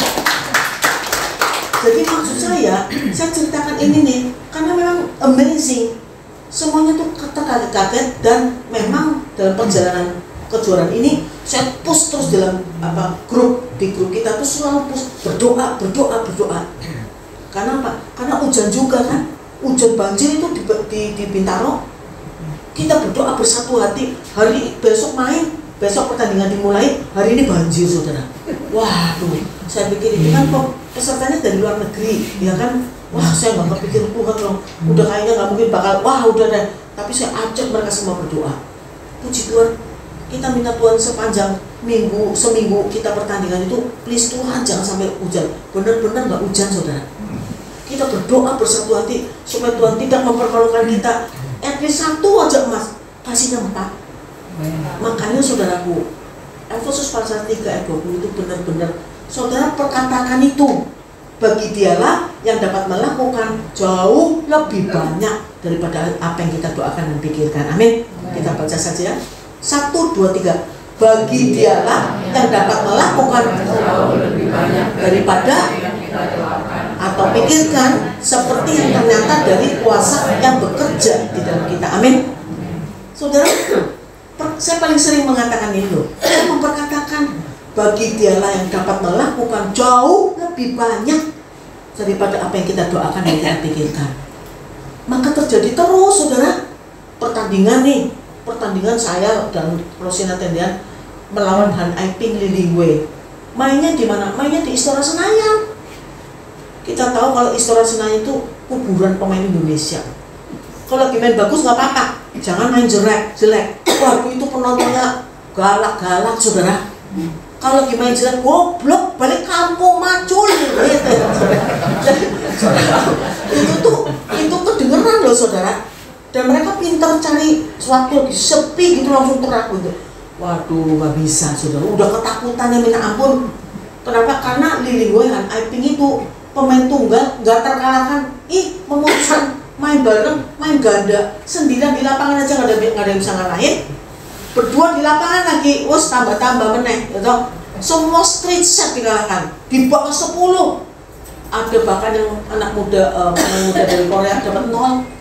Jadi maksud saya ceritakan ini nih karena memang amazing, semuanya tuh terkaget-kaget, dan memang dalam perjalanan kejuaraan ini saya push terus dalam di grup kita tuh selalu push berdoa. Karena apa? Karena hujan juga kan, hujan banjir itu di Bintaro. Kita berdoa bersatu hati, hari besok pertandingan dimulai, hari ini banjir saudara. Waduh, saya pikir ini kan pesertanya dari luar negeri, ya kan? Wah, saya nggak kepikir Tuhan loh. Udah kayaknya nggak mungkin bakal, udah deh. Tapi saya ajak mereka semua berdoa. Puji Tuhan, kita minta Tuhan sepanjang seminggu kita pertandingan itu, please Tuhan jangan sampai hujan. Benar-benar nggak hujan saudara. Kita berdoa bersatu hati supaya Tuhan tidak mempermalukan kita. At least 1 aja emas, kasihnya 4. Makanya saudaraku, Efesus pasal 3 ayat 20 itu benar-benar saudara perkatakan itu, bagi dialah yang dapat melakukan jauh lebih banyak daripada apa yang kita doakan dan pikirkan. Amin. Kita baca saja ya. 1, 2, 3. Bagi dialah yang dapat melakukan jauh lebih banyak daripada atau pikirkan, seperti yang ternyata dari kuasa yang bekerja di dalam kita. Amin. Saudara, saya paling sering mengatakan ini loh. Saya memperkatakan bagi dialah yang dapat melakukan jauh lebih banyak daripada apa yang kita doakan dan kita pikirkan. Maka terjadi terus saudara. Pertandingan saya dan Rosina Tendian melawan Han Aiping Liliwe. Mainnya di mana? Mainnya di Istora Senayan. Kita tahu kalau Istora Senayan itu kuburan pemain Indonesia. Kalau lagi main bagus nggak apa-apa, jangan main jelek. Waduh, itu penontonnya galak-galak saudara. Kalau lagi main jelek, goblok, balik kampung macul gitu. Itu kedengeran loh saudara. Dan mereka pintar cari suatu lagi sepi gitu langsung teriak gitu. Waduh, nggak bisa saudara. Udah ketakutannya minta ampun. Kenapa? Karena Liliwe Han Aiping itu pemain tunggal nggak terkalahkan. Memutuskan main bareng, main ganda sendirian di lapangan aja nggak ada yang bisa ngalahin. Berdua di lapangan lagi, tambah meneh, gitu. Semua street set dikalahkan. Di bawah 10 ada bahkan yang anak muda, pemain muda dari Korea dapat 0.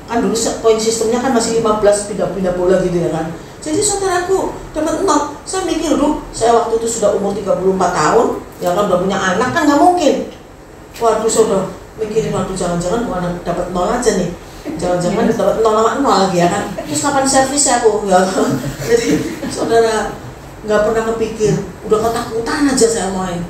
Kan dulu poin sistemnya kan masih 15 pindah bola gitu ya kan. Jadi saudaraku dapat 0. Saya mikir dulu, saya waktu itu sudah umur 34 tahun, ya kan udah punya anak kan nggak mungkin. Waduh saudara, mikirin waktu jangan-jangan bukan dapat 0 aja nih. Jangan-jangan dapat 0 sama 0 lagi ya kan. Terus kapan servis aku ya kan. Jadi saudara nggak pernah kepikir, udah ketakutan aja saya main.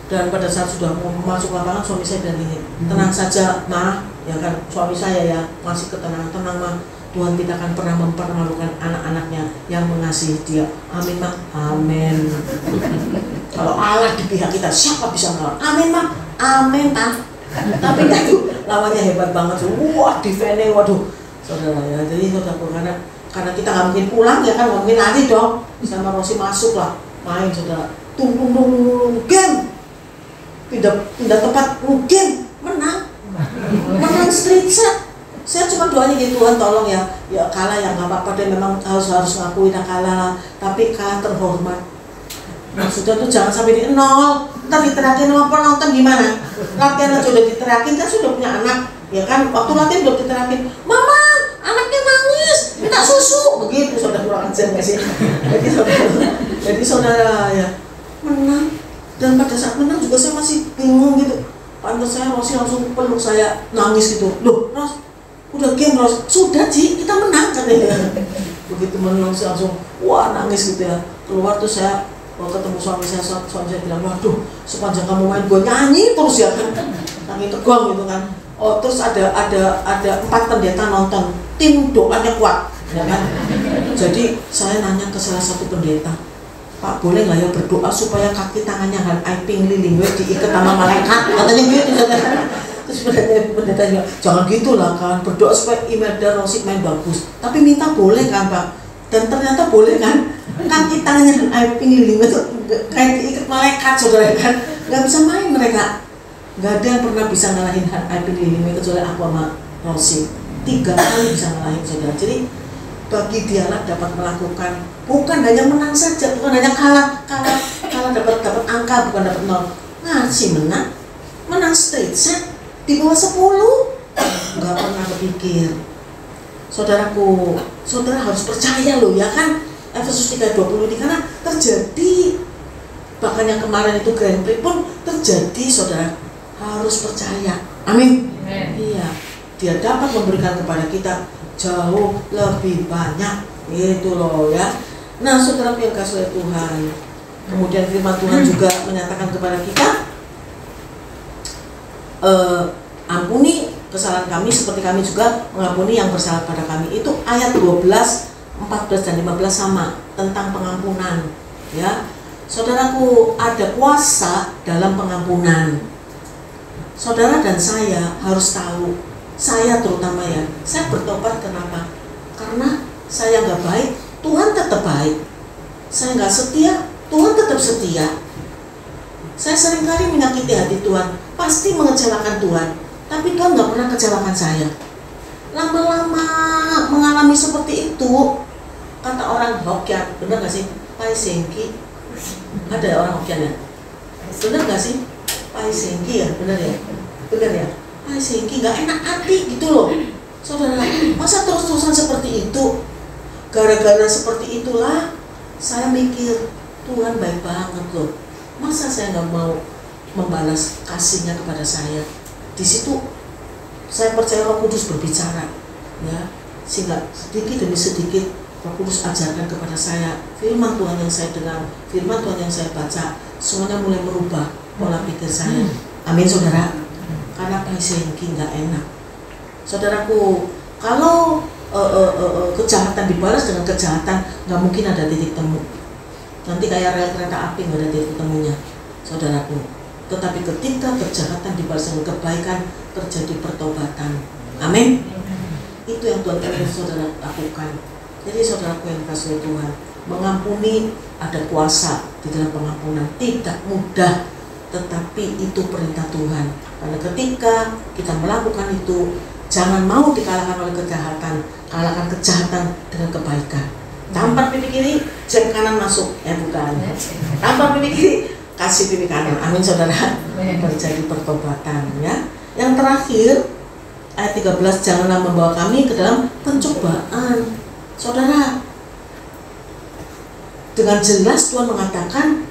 Dan pada saat sudah mau masuk lapangan, suami saya bilang gini, tenang saja Ma, ya kan, suami saya ya masih ketenangan, tenang Ma, Tuhan tidak akan pernah mempermalukan anak-anaknya yang mengasihi dia. Amin Ma, amin. Kalau Allah di pihak kita, siapa bisa melawan? Amin Ma, amin Ma. Tapi itu lawannya hebat banget, wah defense, waduh saudara ya. Jadi saudara, karena kita nggak mungkin pulang ya kan, nggak mungkin lari dong. Sama Rosi masuk lah, main saudara, tung game. pindah tempat game, menang straight set. Saya cuma doanya gitu, Tuhan tolong ya kalah ya nggak apa-apa deh, memang harus ngakuin kalah, tapi kalah terhormat. Maksudnya tuh jangan sampai di nol, ntar diterakin sama penonton gimana? Latihan aja udah diterakin, kan sudah punya anak, ya kan? Waktu latihan belum diterakin, mama anaknya nangis, minta susu, begitu saudara kurang ajar nggak sih? Jadi saudara ya menang, dan pada saat menang juga saya masih bingung gitu. Pantas saya masih langsung peluk saya, nangis gitu. Loh, Ros, udah game Ros, sudah Ci, kita menang katanya. Begitu menang saya langsung wah nangis gitu ya. Keluar tuh saya ketemu suami saya bilang, waduh sepanjang kamu main gue nyanyi terus ya kan, nangis tegang gitu kan. Oh terus ada 4 pendeta nonton, tim doanya kuat ya kan. Jadi saya nanya ke salah satu pendeta, Pak boleh nggak ya berdoa supaya kaki tangannya Han Aiping Lilingwe diikat sama malaikat, katanya gitu. Terus pendeta bilang, jangan gitulah kan, berdoa supaya Imelda Rosik main bagus, tapi minta boleh kan Pak. Dan ternyata boleh kan, kaki tangannya Han Aiping Lilingwe itu kayak diikat malaikat saudara kan, nggak bisa main mereka. Nggak ada yang pernah bisa ngalahin Han Aiping Lilingwe kecuali aku sama Rosik, 3 kali bisa ngalahin saudara. Jadi bagi dialah dapat melakukan, bukan hanya menang saja, bukan hanya kalah dapat angka, bukan dapat 0, ngasih menang straight set di bawah 10, nggak pernah berpikir. Saudaraku, saudara harus percaya loh ya kan, Efesus 3:20 ini karena terjadi, bahkan yang kemarin itu Grand Prix pun terjadi, saudara harus percaya. Amin. Iya, dia dapat memberikan kepada kita jauh lebih banyak, gitu loh ya. Nah saudara yang kasih oleh Tuhan, kemudian firman Tuhan juga menyatakan kepada kita, ampuni kesalahan kami seperti kami juga mengampuni yang bersalah pada kami. Itu ayat 12, 14 dan 15 sama tentang pengampunan ya. Saudaraku, ada kuasa dalam pengampunan. Saudara dan saya harus tahu, saya terutama ya, saya bertobat kenapa? Karena saya nggak baik, Tuhan tetap baik. Saya nggak setia, Tuhan tetap setia. Saya seringkali menyakiti hati Tuhan, pasti mengecewakan Tuhan, tapi Tuhan nggak pernah kecewakan saya. Lama-lama mengalami seperti itu, kata orang Hokkien, benar nggak sih? Pai Sengki, ada orang Hokkien ya? Benar nggak sih? Pai Sengki ya, benar ya? Benar ya? Pai Sengki nggak enak hati gitu loh, saudara. Masa terus-terusan seperti itu? Gara-gara seperti itulah saya mikir, Tuhan baik banget loh. Masa saya nggak mau membalas kasihnya kepada saya? Di situ saya percaya Roh Kudus berbicara, ya, sehingga sedikit demi sedikit Roh Kudus ajarkan kepada saya firman Tuhan yang saya dengar, firman Tuhan yang saya baca, semuanya mulai merubah pola pikir saya. Amin saudara. Karena Paisengki nggak enak, saudaraku. Kalau kejahatan dibalas dengan kejahatan, nggak mungkin ada titik temu. Nanti kayak rel kereta api nggak ada titik temunya, saudaraku. Tetapi ketika kejahatan dibalas dengan kebaikan, terjadi pertobatan. Amin. Itu yang Tuhan ingin saudara lakukan. Jadi saudaraku yang kasih Tuhan, mengampuni ada kuasa di dalam pengampunan. Tidak mudah, tetapi itu perintah Tuhan. Karena ketika kita melakukan itu, jangan mau dikalahkan oleh kejahatan, kalahkan kejahatan dengan kebaikan. Tampar pipi kiri, jam kanan masuk, bukan. Tampar pipi kiri, kasih pipi kanan. Amin saudara. Terjadi pertobatan ya. Yang terakhir ayat 13, janganlah membawa kami ke dalam pencobaan. Saudara, dengan jelas Tuhan mengatakan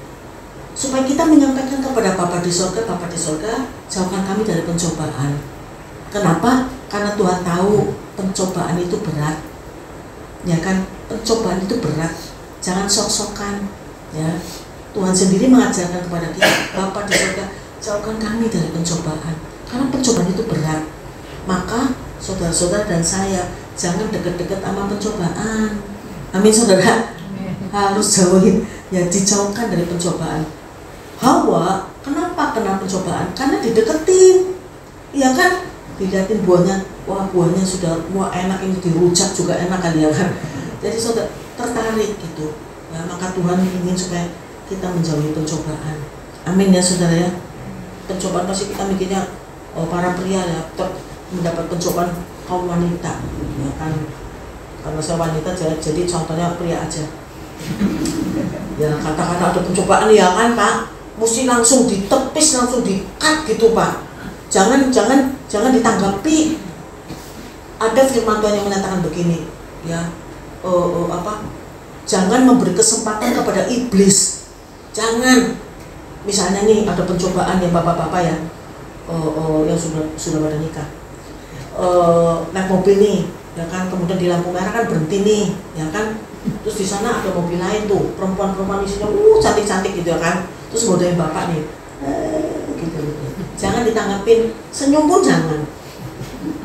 supaya kita menyampaikan kepada Bapa di surga, Bapa di surga, jauhkan kami dari pencobaan. Kenapa? Karena Tuhan tahu pencobaan itu berat, ya kan? Pencobaan itu berat. Jangan sok-sokan, ya. Tuhan sendiri mengajarkan kepada kita, Bapa di surga, jauhkan kami dari pencobaan. Karena pencobaan itu berat. Maka saudara-saudara dan saya jangan dekat-dekat sama pencobaan. Amin saudara. Harus jauhin, ya dijauhkan dari pencobaan. Hawa, kenapa kena pencobaan? Karena dideketin, ya kan? Dilihatin buahnya, wah buahnya sudah, wah enak, ini dirujak juga enak kali ya kan? Jadi saudara tertarik gitu. Ya, maka Tuhan ingin supaya kita menjauhi pencobaan. Amin ya saudara ya. pencobaan pasti kita mikirnya para pria ya mendapat pencobaan kaum wanita ya kan, karena saya wanita jadi contohnya pria aja. Ya katakan ada pencobaan ya kan Pak, mesti langsung ditepis, langsung di-cut gitu Pak. Jangan ditanggapi. Ada firman Tuhan yang menyatakan begini, ya, jangan memberi kesempatan kepada iblis. Jangan, misalnya nih ada pencobaan ya bapak-bapak ya, yang sudah pada nikah, naik mobil nih, ya kan, kemudian di lampu merah kan berhenti nih, ya kan, terus di sana ada mobil lain tuh, perempuan-perempuan isinya, cantik-cantik gitu ya kan, terus godain bapak nih, gitu. Jangan ditanggapin, senyum pun jangan.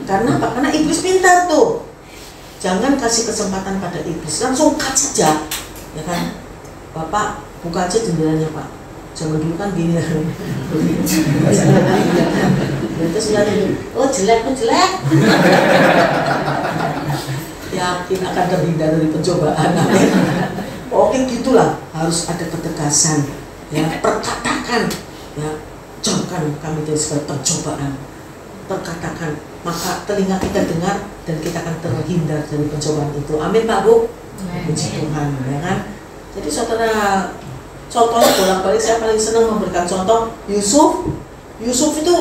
Karena apa? Karena iblis pintar tuh. Jangan kasih kesempatan pada iblis, langsung cut saja, ya kan? Bapak buka aja jendelanya Pak. Jangan dulu kan gini ya. Terus lihat ini, oh jelek. Yakin akan terhindar dari pencobaan. Oke gitulah, harus ada ketegasan, ya, perkatakan, ya, jauhkan kami dari segala pencobaan. Perkatakan, maka telinga kita dengar dan kita akan terhindar dari pencobaan itu. Amin Pak Bu. Puji Tuhan, ya kan. Jadi saudara, contohnya bolak-balik saya paling senang memberikan contoh Yusuf itu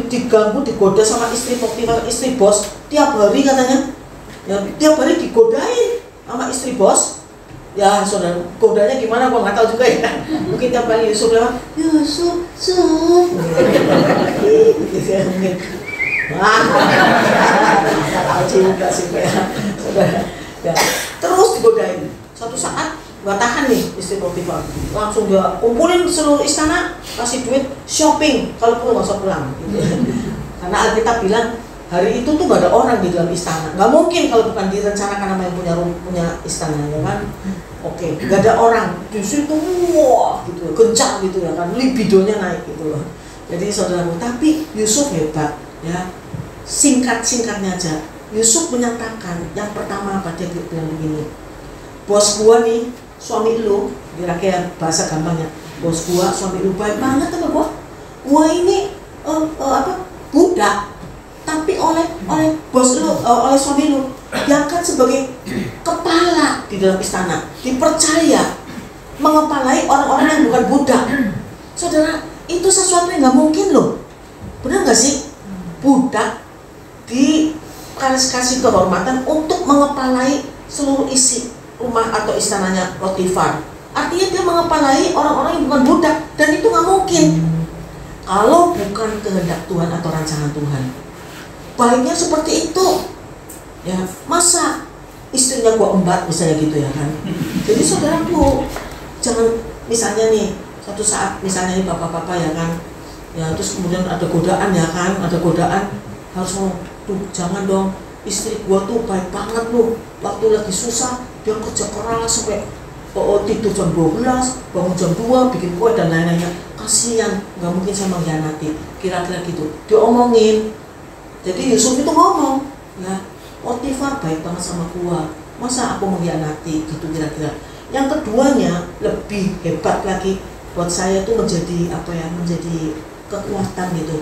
diganggu, digoda sama istri Potifar, istri bos tiap hari katanya. Ya, tiap hari digodain sama istri bos. Ya saudara, godanya gimana gua nggak tahu juga ya. Mungkin tiap kali Yusuf lewat, Yusuf. Mungkin. Wah, tahu juga sih ya. Saudara. Ya, terus digodain. Suatu saat gak tahan nih istri Potifar, langsung dia kumpulin seluruh istana, kasih duit shopping, kalau perlu nggak usah pulang gitu. Karena Alkitab bilang hari itu tuh gak ada orang di dalam istana, nggak mungkin kalau bukan direncanakan sama yang punya istana, ya kan. Oke, gak ada orang, justru itu wah gitu, kencang gitu ya kan, libidonya naik gitu loh. Jadi saudaraku, tapi Yusuf hebat ya, singkatnya aja, Yusuf menyatakan yang pertama apa, dia bilang begini, bos gua nih, suami lu, kira-kira bahasa gampangnya, bos gua, suami lu baik banget sama gua ini budak, tapi oleh bos lu, oleh suami lu diangkat sebagai kepala di dalam istana, dipercaya mengepalai orang-orang yang bukan budak. Saudara, itu sesuatu yang nggak mungkin loh, benar nggak sih? Budak dikasih kehormatan untuk mengepalai seluruh isi rumah atau istananya Potifar. Artinya dia mengepalai orang-orang yang bukan budak, dan itu nggak mungkin kalau bukan kehendak Tuhan atau rancangan Tuhan. Baiknya seperti itu, ya, masa istrinya gua embat misalnya gitu ya kan. Jadi saudaraku, jangan misalnya nih suatu saat misalnya nih bapak-bapak ya kan, ya terus kemudian ada godaan ya kan, harus tuh jangan dong, istri gua tuh baik banget loh, waktu lagi susah dia kerja keras sampai tidur jam 12, bangun jam 2, bikin kue dan lain-lainnya. Kasihan, nggak mungkin saya mengkhianati, kira-kira gitu diomongin. Jadi Yusuf itu ngomong, ya, Potifar baik banget sama gua, masa aku mengkhianati gitu kira-kira. Yang keduanya lebih hebat lagi buat saya itu menjadi kekuatan gitu.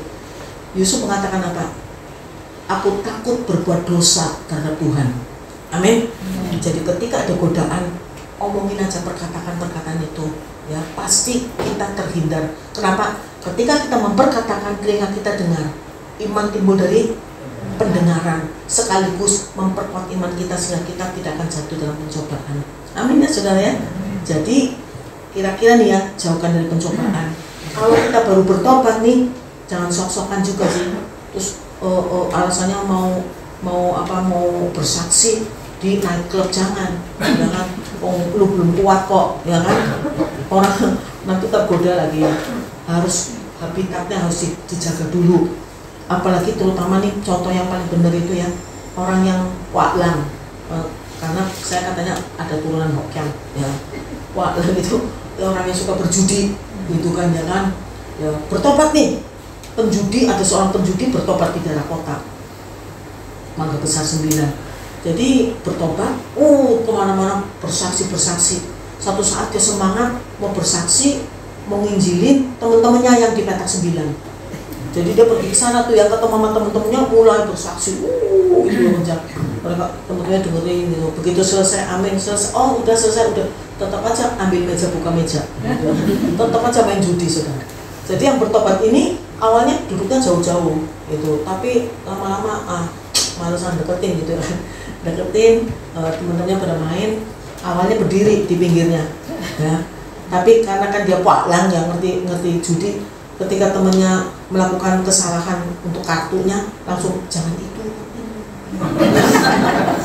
Yusuf mengatakan apa? Aku takut berbuat dosa terhadap Tuhan. Amin. Jadi ketika ada godaan, omongin aja perkataan itu, ya pasti kita terhindar. Kenapa? Ketika kita memperkatakan, telinga kita dengar. Iman timbul dari pendengaran, sekaligus memperkuat iman kita sehingga kita tidak akan jatuh dalam pencobaan. Amin ya saudara ya. Jadi kira-kira nih ya, jauhkan dari pencobaan. Kalau kita baru bertobat nih, jangan sok-sokan juga sih. Terus alasannya mau bersaksi di nightclub, jangan, ya kan? Lu belum kuat kok, ya kan? Orang nanti tergoda lagi ya. Harus habitatnya harus dijaga dulu. Apalagi terutama nih contoh yang paling benar itu ya, orang yang waklang, karena saya katanya ada turunan Hokkien ya. Waklang itu orang yang suka berjudi gitu kan, ya kan, ya bertobat nih, penjudi, ada seorang penjudi bertobat di daerah kota Mangga Besar 9. Jadi bertobat, kemana-mana bersaksi. Satu saat dia semangat mau bersaksi, mau nginjilin teman-temannya yang di petak 9. Jadi dia pergi ke sana tuh, yang ketemu sama teman-temannya mulai bersaksi, gitu kencang. Mereka teman-temannya dengerin gitu. Begitu selesai, amin, selesai, oh udah selesai, udah tetap aja ambil meja, buka meja, tetap aja main judi, saudara. Jadi yang bertobat ini awalnya duduknya jauh-jauh gitu, tapi lama-lama malesan deketin gitu, deketin teman-temannya pada main. Awalnya berdiri di pinggirnya, ya. Tapi karena kan dia paklang, yang ngerti judi, ketika temennya melakukan kesalahan untuk kartunya, langsung jangan itu.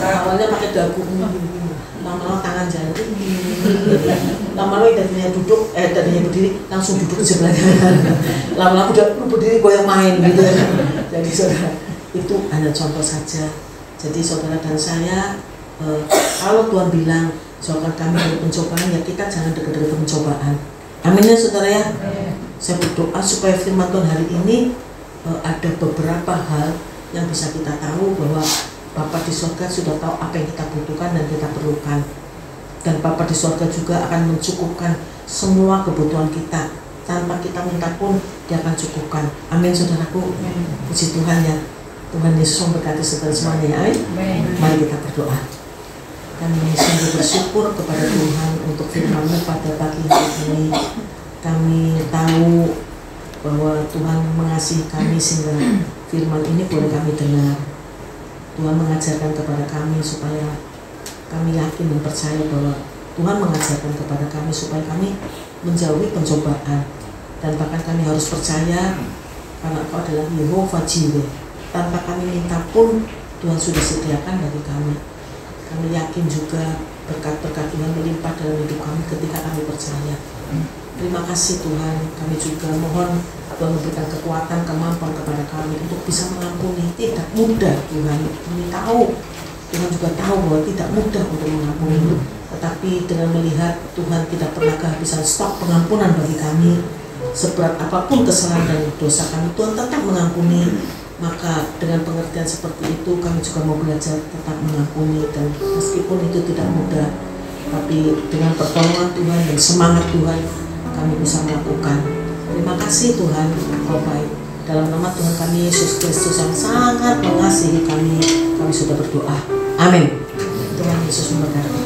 Awalnya pakai dagu, lama-lama tangan jalan, lama-lama tadinya duduk, tadinya berdiri, langsung duduk di sebelahnya. Lama-lama udah berdiri goyang main gitu. Jadi saudara, itu hanya contoh saja. Jadi saudara dan saya, kalau Tuhan bilang jauhkan kami dari pencobaan, ya kita jangan dekat-dekat pencobaan. Amin ya saudara ya. Saya berdoa supaya firman Tuhan hari ini ada beberapa hal yang bisa kita tahu bahwa Bapa di surga sudah tahu apa yang kita butuhkan dan kita perlukan. Dan Bapa di surga juga akan mencukupkan semua kebutuhan kita. Tanpa kita minta pun Dia akan cukupkan. Amin saudaraku. Puji Tuhan ya. Tuhan Yesus memberkati saudara semuanya ya. Amin. Mari kita berdoa. Kami sungguh bersyukur kepada Tuhan untuk firman-Mu pada pagi hari ini. Kami tahu bahwa Tuhan mengasihi kami sehingga firman ini boleh kami dengar. Tuhan mengajarkan kepada kami supaya kami yakin dan percaya bahwa Tuhan mengajarkan kepada kami supaya kami menjauhi pencobaan. Dan bahkan kami harus percaya karena Engkau adalah Yehova Jireh. Tanpa kami minta pun Tuhan sudah sediakan bagi kami. Kami yakin juga berkat-berkat Tuhan melimpah dalam hidup kami ketika kami percaya. Terima kasih Tuhan. Kami juga mohon Tuhan memberikan kekuatan, kemampuan kepada kami untuk bisa mengampuni. Tidak mudah Tuhan. Kami tahu, Tuhan juga tahu bahwa tidak mudah untuk mengampuni. Tetapi dengan melihat Tuhan tidak pernah kehabisan stok pengampunan bagi kami, seberat apapun kesalahan dan dosa kami, Tuhan tetap mengampuni. Maka dengan pengertian seperti itu kami juga mau belajar tetap mengampuni. Dan meskipun itu tidak mudah, tapi dengan pertolongan Tuhan dan semangat Tuhan kami bisa melakukan. Terima kasih Tuhan, Engkau baik. Dalam nama Tuhan kami Yesus Kristus yang sangat mengasihi kami sudah berdoa. Amin. Tuhan Yesus memberkati.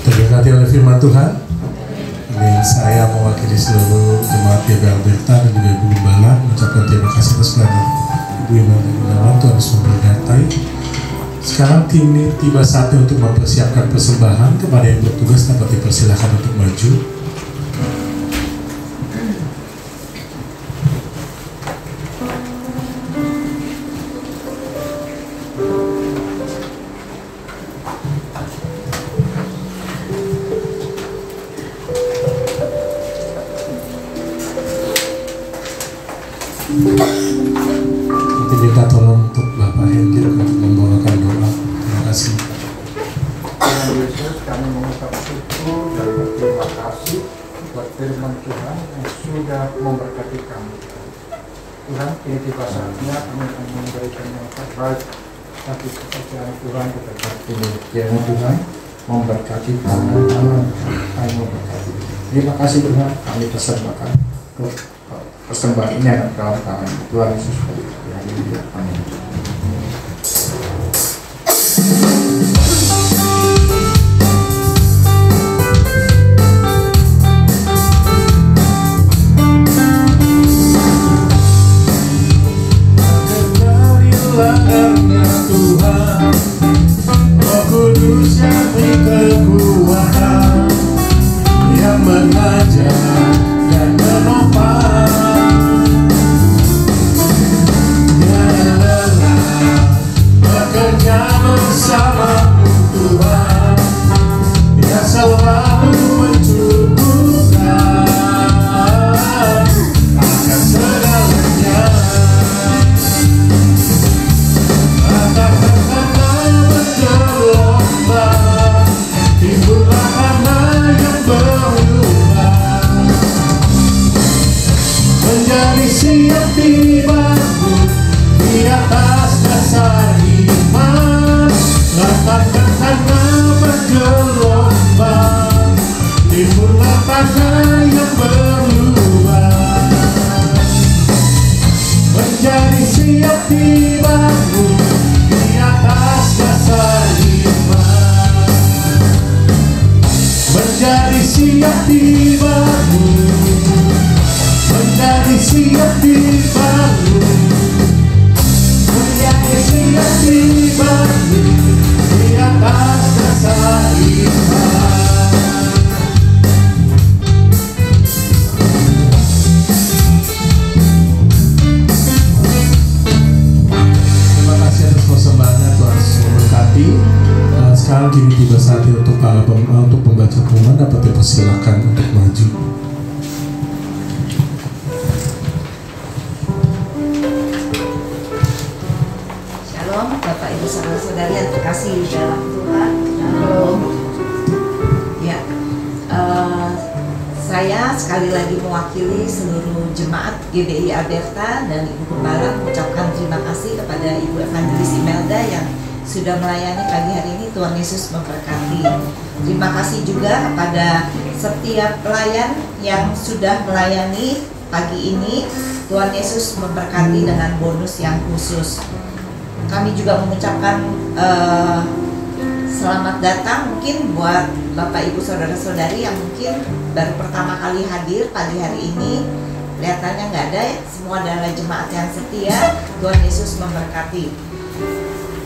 Terberkati oleh firman Tuhan. Amin. Saya mewakili seluruh jemaat YB Alberta dan juga Ibu Gembala mengucapkan terima kasih atas pelayanan Ibu Iman dan Gunawan. Tuhan Yesus memberkati. Sekarang tiba saatnya untuk mempersiapkan persembahan. Kepada yang bertugas dapat dipersilakan untuk maju. Nanti minta tolong untuk Bapak Hendrik untuk membawakan doa. Terima kasih. Tuhan Yesus, kami mengucap syukur dan berterima kasih buat firman Tuhan yang sudah memberkati kami. Tuhan, ini tiba saatnya kami akan memberikan yang terbaik, tapi kepercayaan Tuhan kita ini. Kiranya Tuhan memberkati tangan-tangan kami memberkati. Terima kasih Tuhan, kami persembahkan persembahan ini akan dalam tangan Tuhan Yesus. Amin. Tuhan, Roh Kudus yang beri kekuatan, yang mengajar dan menopang. Dia adalah siap dibangun di atas dasar iman, menjadi siap dibangun, menjadi siap dibangun, menjadi siap dibangun di atas dasar iman. Terima kasih atas persembahannya, Tuhan Yesus memberkati. Sekarang kini tiba saatnya untuk pembaca pengumuman dapat dipersilakan untuk maju. Shalom, Bapak Ibu Saudara-saudari yang terkasih di dalam Tuhan. Shalom. Ya, saya sekali lagi mewakili seluruh jemaat GBI Alberta dan Ibu Gembala mengucapkan terima kasih kepada Ibu Evangelis Imelda yang sudah melayani pagi hari ini. Tuhan Yesus memberkati. Terima kasih juga kepada setiap pelayan yang sudah melayani pagi ini. Tuhan Yesus memberkati dengan bonus yang khusus. Kami juga mengucapkan selamat datang mungkin buat Bapak Ibu Saudara-saudari yang mungkin baru pertama kali hadir pagi hari ini. Kelihatannya nggak ada, semua adalah jemaat yang setia. Tuhan Yesus memberkati.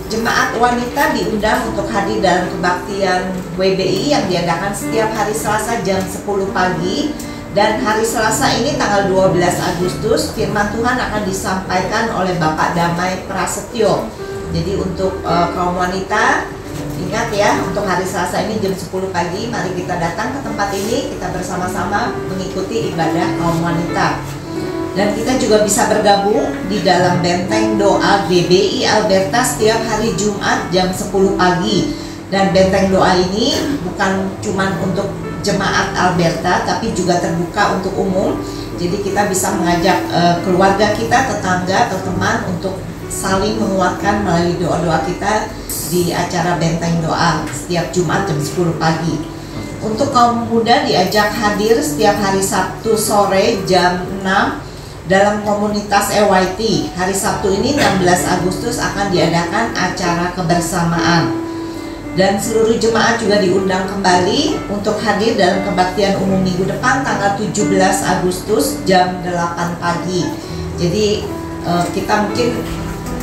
Jemaat wanita diundang untuk hadir dalam kebaktian WBI yang diadakan setiap hari Selasa jam 10 pagi. Dan hari Selasa ini tanggal 12 Agustus firman Tuhan akan disampaikan oleh Bapak Damai Prasetyo. Jadi untuk kaum wanita, ingat ya, untuk hari Selasa ini jam 10 pagi mari kita datang ke tempat ini, kita bersama-sama mengikuti ibadah kaum wanita. Dan kita juga bisa bergabung di dalam benteng doa GBI Alberta setiap hari Jumat jam 10 pagi. Dan benteng doa ini bukan cuma untuk jemaat Alberta tapi juga terbuka untuk umum. Jadi kita bisa mengajak keluarga kita, tetangga atau teman untuk saling menguatkan melalui doa-doa kita di acara benteng doa setiap Jumat jam 10 pagi. Untuk kaum muda diajak hadir setiap hari Sabtu sore jam 6 dalam komunitas EYT. Hari Sabtu ini 16 Agustus akan diadakan acara kebersamaan. Dan seluruh jemaat juga diundang kembali untuk hadir dalam kebaktian umum minggu depan tanggal 17 Agustus jam 8 pagi. Jadi kita mungkin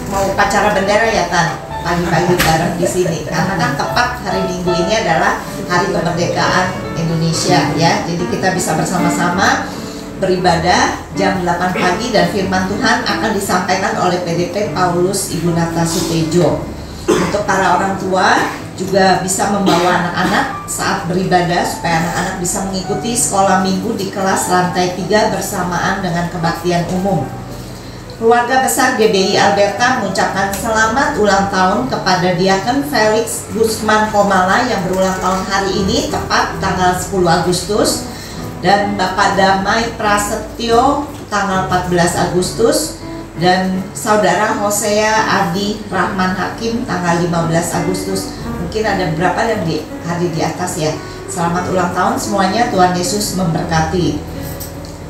mau upacara bendera ya Tan, pagi-pagi bareng di sini. Karena kan tepat hari Minggu ini adalah hari kemerdekaan Indonesia ya. Jadi kita bisa bersama-sama beribadah jam 8 pagi dan firman Tuhan akan disampaikan oleh PDP Paulus Ibu Nata Sutejo. Untuk para orang tua juga bisa membawa anak-anak saat beribadah supaya anak-anak bisa mengikuti sekolah minggu di kelas lantai 3 bersamaan dengan kebaktian umum. Keluarga besar GBI Alberta mengucapkan selamat ulang tahun kepada Diakon Felix Guzman Komala yang berulang tahun hari ini tepat tanggal 10 Agustus dan Bapak Damai Prasetyo tanggal 14 Agustus dan Saudara Hosea Adi Rahman Hakim tanggal 15 Agustus. Mungkin ada beberapa yang hadir di atas ya. Selamat ulang tahun semuanya, Tuhan Yesus memberkati.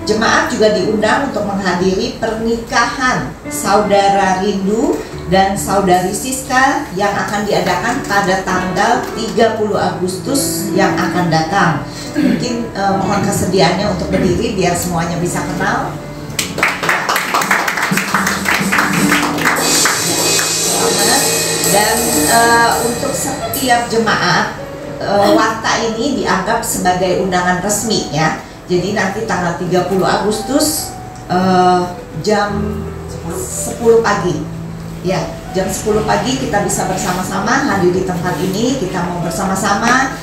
Jemaat juga diundang untuk menghadiri pernikahan Saudara Rindu dan Saudari Siska yang akan diadakan pada tanggal 30 Agustus yang akan datang. Mungkin mohon kesediaannya untuk berdiri biar semuanya bisa kenal. Dan untuk setiap jemaat warta ini dianggap sebagai undangan resmi ya. Jadi nanti tanggal 30 Agustus jam 10 pagi ya, jam 10 pagi kita bisa bersama-sama hadir di tempat ini. Kita mau bersama-sama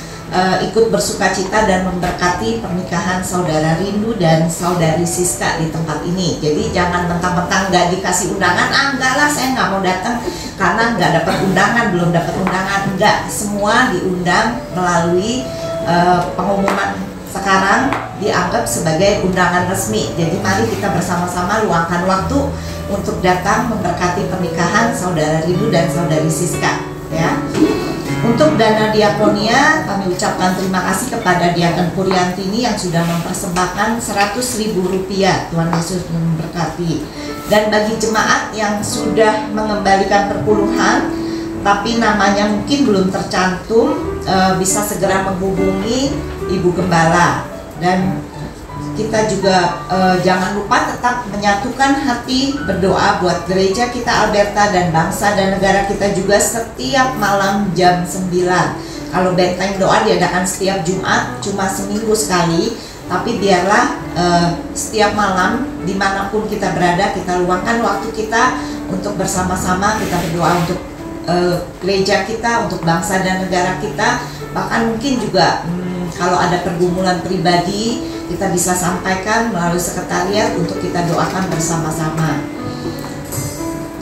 ikut bersukacita dan memberkati pernikahan Saudara Rindu dan Saudari Siska di tempat ini. Jadi jangan mentang-mentang nggak dikasih undangan, enggak lah saya nggak mau datang karena nggak dapat undangan, belum dapat undangan. Enggak, semua diundang melalui pengumuman sekarang dianggap sebagai undangan resmi. Jadi mari kita bersama-sama luangkan waktu untuk datang memberkati pernikahan Saudara Rindu dan Saudari Siska ya. Untuk dana diakonia kami ucapkan terima kasih kepada Diakon Puriantini yang sudah mempersembahkan Rp100.000. Tuhan Yesus memberkati. Dan bagi jemaat yang sudah mengembalikan perpuluhan tapi namanya mungkin belum tercantum, bisa segera menghubungi Ibu Gembala. Dan kita juga jangan lupa tetap menyatukan hati berdoa buat gereja kita Alberta dan bangsa dan negara kita juga setiap malam jam 9. Kalau benteng doa diadakan setiap Jumat, cuma seminggu sekali, tapi biarlah setiap malam dimanapun kita berada, kita luangkan waktu kita untuk bersama-sama kita berdoa untuk gereja kita, untuk bangsa dan negara kita. Bahkan mungkin juga kalau ada pergumulan pribadi, kita bisa sampaikan melalui sekretariat untuk kita doakan bersama-sama.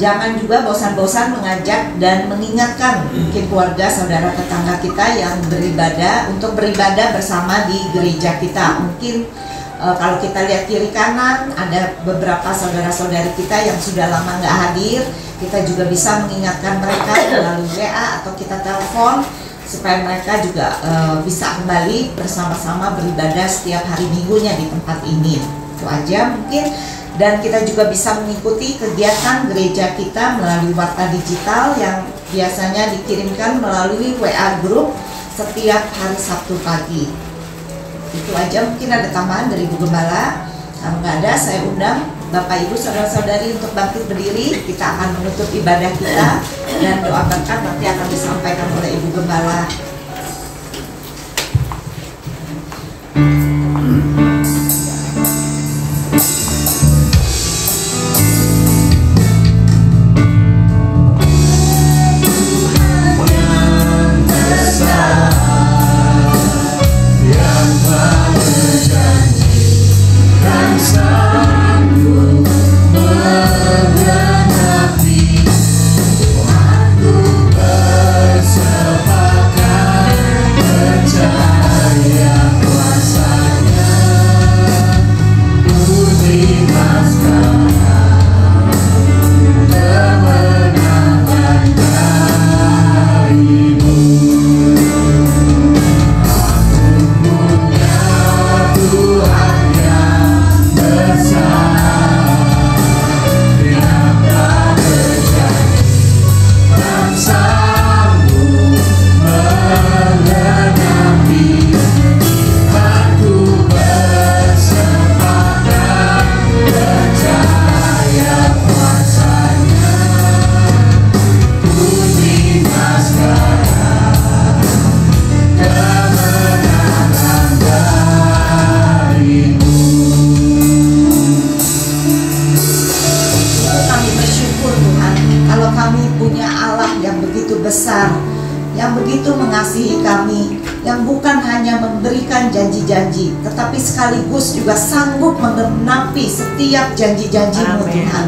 Jangan juga bosan-bosan mengajak dan mengingatkan mungkin keluarga, saudara, tetangga kita yang beribadah untuk beribadah bersama di gereja kita. Mungkin kalau kita lihat kiri kanan ada beberapa saudara-saudari kita yang sudah lama nggak hadir, kita juga bisa mengingatkan mereka melalui WA atau kita telepon supaya mereka juga bisa kembali bersama-sama beribadah setiap hari minggunya di tempat ini. Itu aja mungkin. Dan kita juga bisa mengikuti kegiatan gereja kita melalui warta digital yang biasanya dikirimkan melalui WA group setiap hari Sabtu pagi. Itu aja, mungkin ada tambahan dari Ibu Gembala. Kalau nggak ada, saya undang Bapak Ibu saudara-saudari untuk bangkit berdiri. Kita akan menutup ibadah kita dan doa berkat nanti akan disampaikan oleh Ibu Gembala. Janji-janji, tetapi sekaligus juga sanggup menggenapi setiap janji-janji-Mu, Tuhan.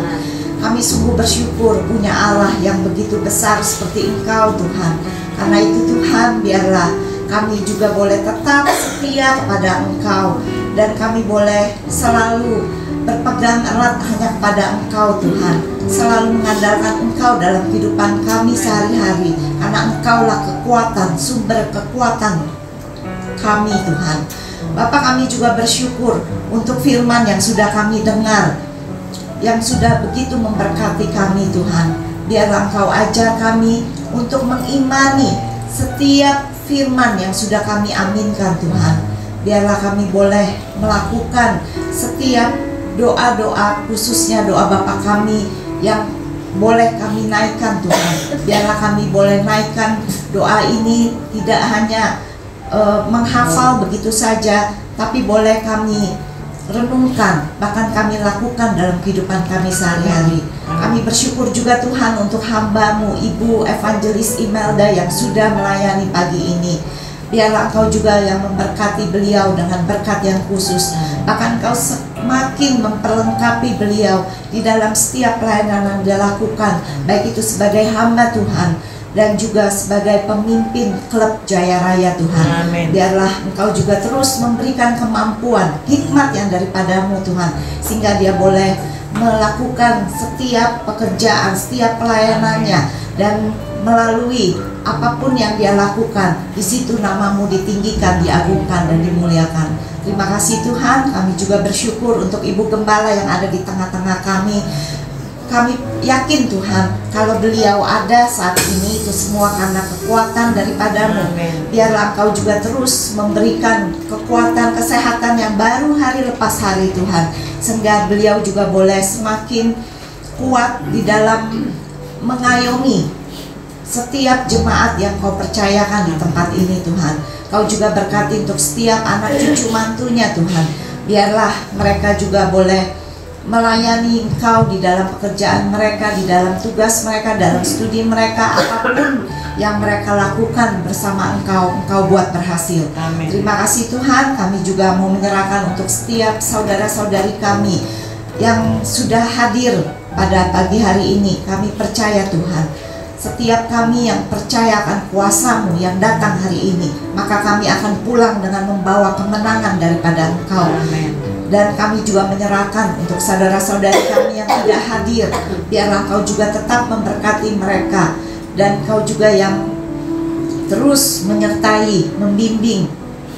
Kami sungguh bersyukur punya Allah yang begitu besar seperti Engkau, Tuhan. Karena itu Tuhan, biarlah kami juga boleh tetap setia kepada Engkau, dan kami boleh selalu berpegang erat hanya kepada Engkau, Tuhan. Selalu mengandalkan Engkau dalam kehidupan kami sehari-hari, karena Engkaulah kekuatan, sumber kekuatan kami, Tuhan. Bapak, kami juga bersyukur untuk firman yang sudah kami dengar, yang sudah begitu memberkati kami, Tuhan. Biarlah Engkau ajar kami untuk mengimani setiap firman yang sudah kami aminkan, Tuhan. Biarlah kami boleh melakukan setiap doa-doa, khususnya doa Bapa kami yang boleh kami naikkan, Tuhan. Biarlah kami boleh naikkan doa ini tidak hanya menghafal begitu saja, tapi boleh kami renungkan, bahkan kami lakukan dalam kehidupan kami sehari-hari. Kami bersyukur juga Tuhan untuk hamba-Mu, Ibu Evangelis Imelda yang sudah melayani pagi ini. Biarlah Engkau juga yang memberkati beliau dengan berkat yang khusus. Bahkan Engkau semakin memperlengkapi beliau di dalam setiap pelayanan yang dia lakukan, baik itu sebagai hamba Tuhan dan juga sebagai pemimpin klub Jaya Raya, Tuhan. Amin. Biarlah Engkau juga terus memberikan kemampuan, hikmat yang daripada-Mu, Tuhan, sehingga dia boleh melakukan setiap pekerjaan, setiap pelayanannya, dan melalui apapun yang dia lakukan, di situ nama-Mu ditinggikan, diagungkan, dan dimuliakan. Terima kasih Tuhan. Kami juga bersyukur untuk Ibu Gembala yang ada di tengah-tengah kami. kami yakin Tuhan, kalau beliau ada saat ini itu semua karena kekuatan daripadamu. Biarlah Engkau juga terus memberikan kekuatan kesehatan yang baru hari lepas hari Tuhan, sehingga beliau juga boleh semakin kuat di dalam mengayomi setiap jemaat yang Kau percayakan di tempat ini Tuhan. Kau juga berkati untuk setiap anak cucu mantunya Tuhan. Biarlah mereka juga boleh melayani Engkau di dalam pekerjaan mereka, di dalam tugas mereka, dalam studi mereka, apapun yang mereka lakukan bersama Engkau, Engkau buat berhasil. Amin. Terima kasih Tuhan. Kami juga mau menyerahkan untuk setiap saudara-saudari kami yang sudah hadir pada pagi hari ini. Kami percaya Tuhan, setiap kami yang percaya akan kuasa-Mu yang datang hari ini, maka kami akan pulang dengan membawa kemenangan daripada Engkau. Amin. Dan kami juga menyerahkan untuk saudara-saudari kami yang tidak hadir. Biarlah Kau juga tetap memberkati mereka, dan Kau juga yang terus menyertai, membimbing,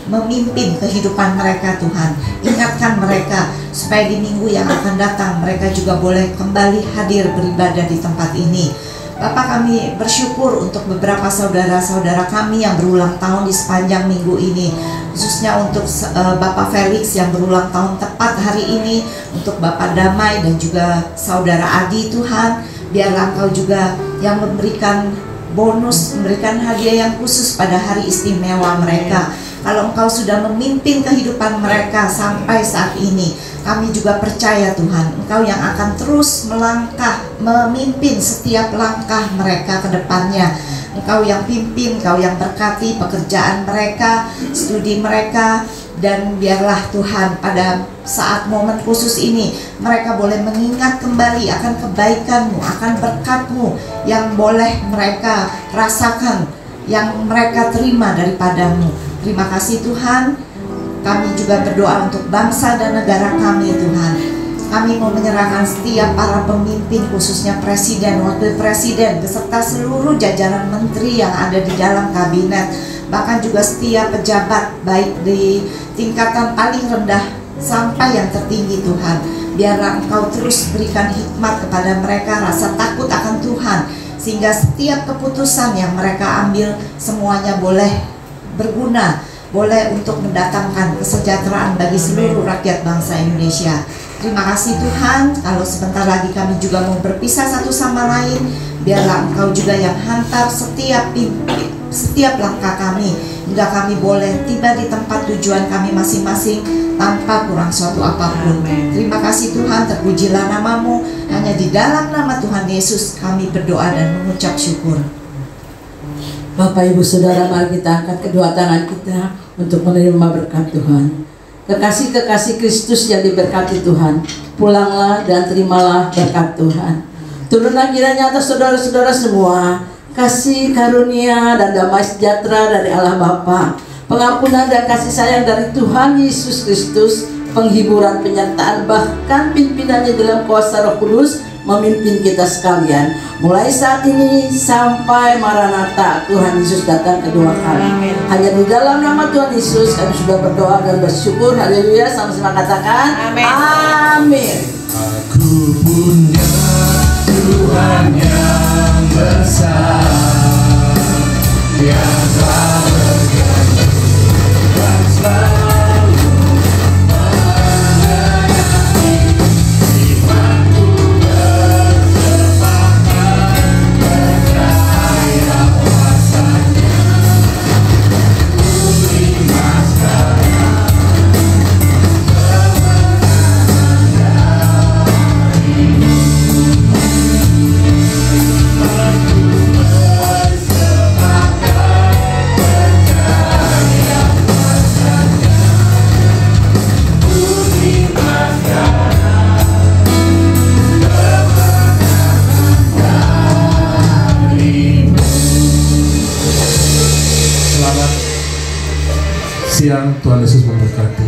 memimpin kehidupan mereka Tuhan. Ingatkan mereka supaya di minggu yang akan datang mereka juga boleh kembali hadir beribadah di tempat ini. Bapak, kami bersyukur untuk beberapa saudara-saudara kami yang berulang tahun di sepanjang minggu ini, khususnya untuk Bapak Felix yang berulang tahun tepat hari ini, untuk Bapak Damai dan juga Saudara Adi Tuhan. Biarlah Engkau juga yang memberikan bonus, memberikan hadiah yang khusus pada hari istimewa mereka. Kalau Engkau sudah memimpin kehidupan mereka sampai saat ini, kami juga percaya Tuhan, Engkau yang akan terus melangkah, memimpin setiap langkah mereka ke depannya. Engkau yang pimpin, Engkau yang berkati pekerjaan mereka, studi mereka. Dan biarlah Tuhan pada saat momen khusus ini mereka boleh mengingat kembali akan kebaikan-Mu, akan berkat-Mu yang boleh mereka rasakan, yang mereka terima daripada-Mu. Terima kasih Tuhan. Kami juga berdoa untuk bangsa dan negara kami Tuhan. Kami mau menyerahkan setiap para pemimpin, khususnya presiden, wakil presiden, beserta seluruh jajaran menteri yang ada di dalam kabinet, bahkan juga setiap pejabat baik di tingkatan paling rendah sampai yang tertinggi Tuhan. Biarlah Engkau terus berikan hikmat kepada mereka, rasa takut akan Tuhan, sehingga setiap keputusan yang mereka ambil semuanya boleh berguna, boleh untuk mendatangkan kesejahteraan bagi seluruh rakyat bangsa Indonesia. Terima kasih Tuhan. Kalau sebentar lagi kami juga mau berpisah satu sama lain, biarlah Engkau juga yang hantar setiap langkah kami, hingga kami boleh tiba di tempat tujuan kami masing-masing tanpa kurang suatu apapun. Terima kasih Tuhan, terpujilah nama-Mu. Hanya di dalam nama Tuhan Yesus kami berdoa dan mengucap syukur. Bapak Ibu Saudara, mari kita angkat kedua tangan kita untuk menerima berkat Tuhan. Kekasih-kekasih Kristus yang diberkati Tuhan, pulanglah dan terimalah berkat Tuhan. Turunlah kiranya atas saudara-saudara semua kasih karunia dan damai sejahtera dari Allah Bapa, pengampunan dan kasih sayang dari Tuhan Yesus Kristus, penghiburan, penyertaan, bahkan pimpinannya dalam kuasa Roh Kudus memimpin kita sekalian, mulai saat ini sampai Maranatha Tuhan Yesus datang kedua kali. Amin. Hanya di dalam nama Tuhan Yesus kami sudah berdoa dan bersyukur. Haleluya, sama-sama katakan Amin. Amin. Aku punya Tuhan yang besar, yang telah berjanji dan selalu menyayangi. Imanku bersemakan, percaya kuasanya. Terima sekarang siang. Tuhan Yesus memberkati.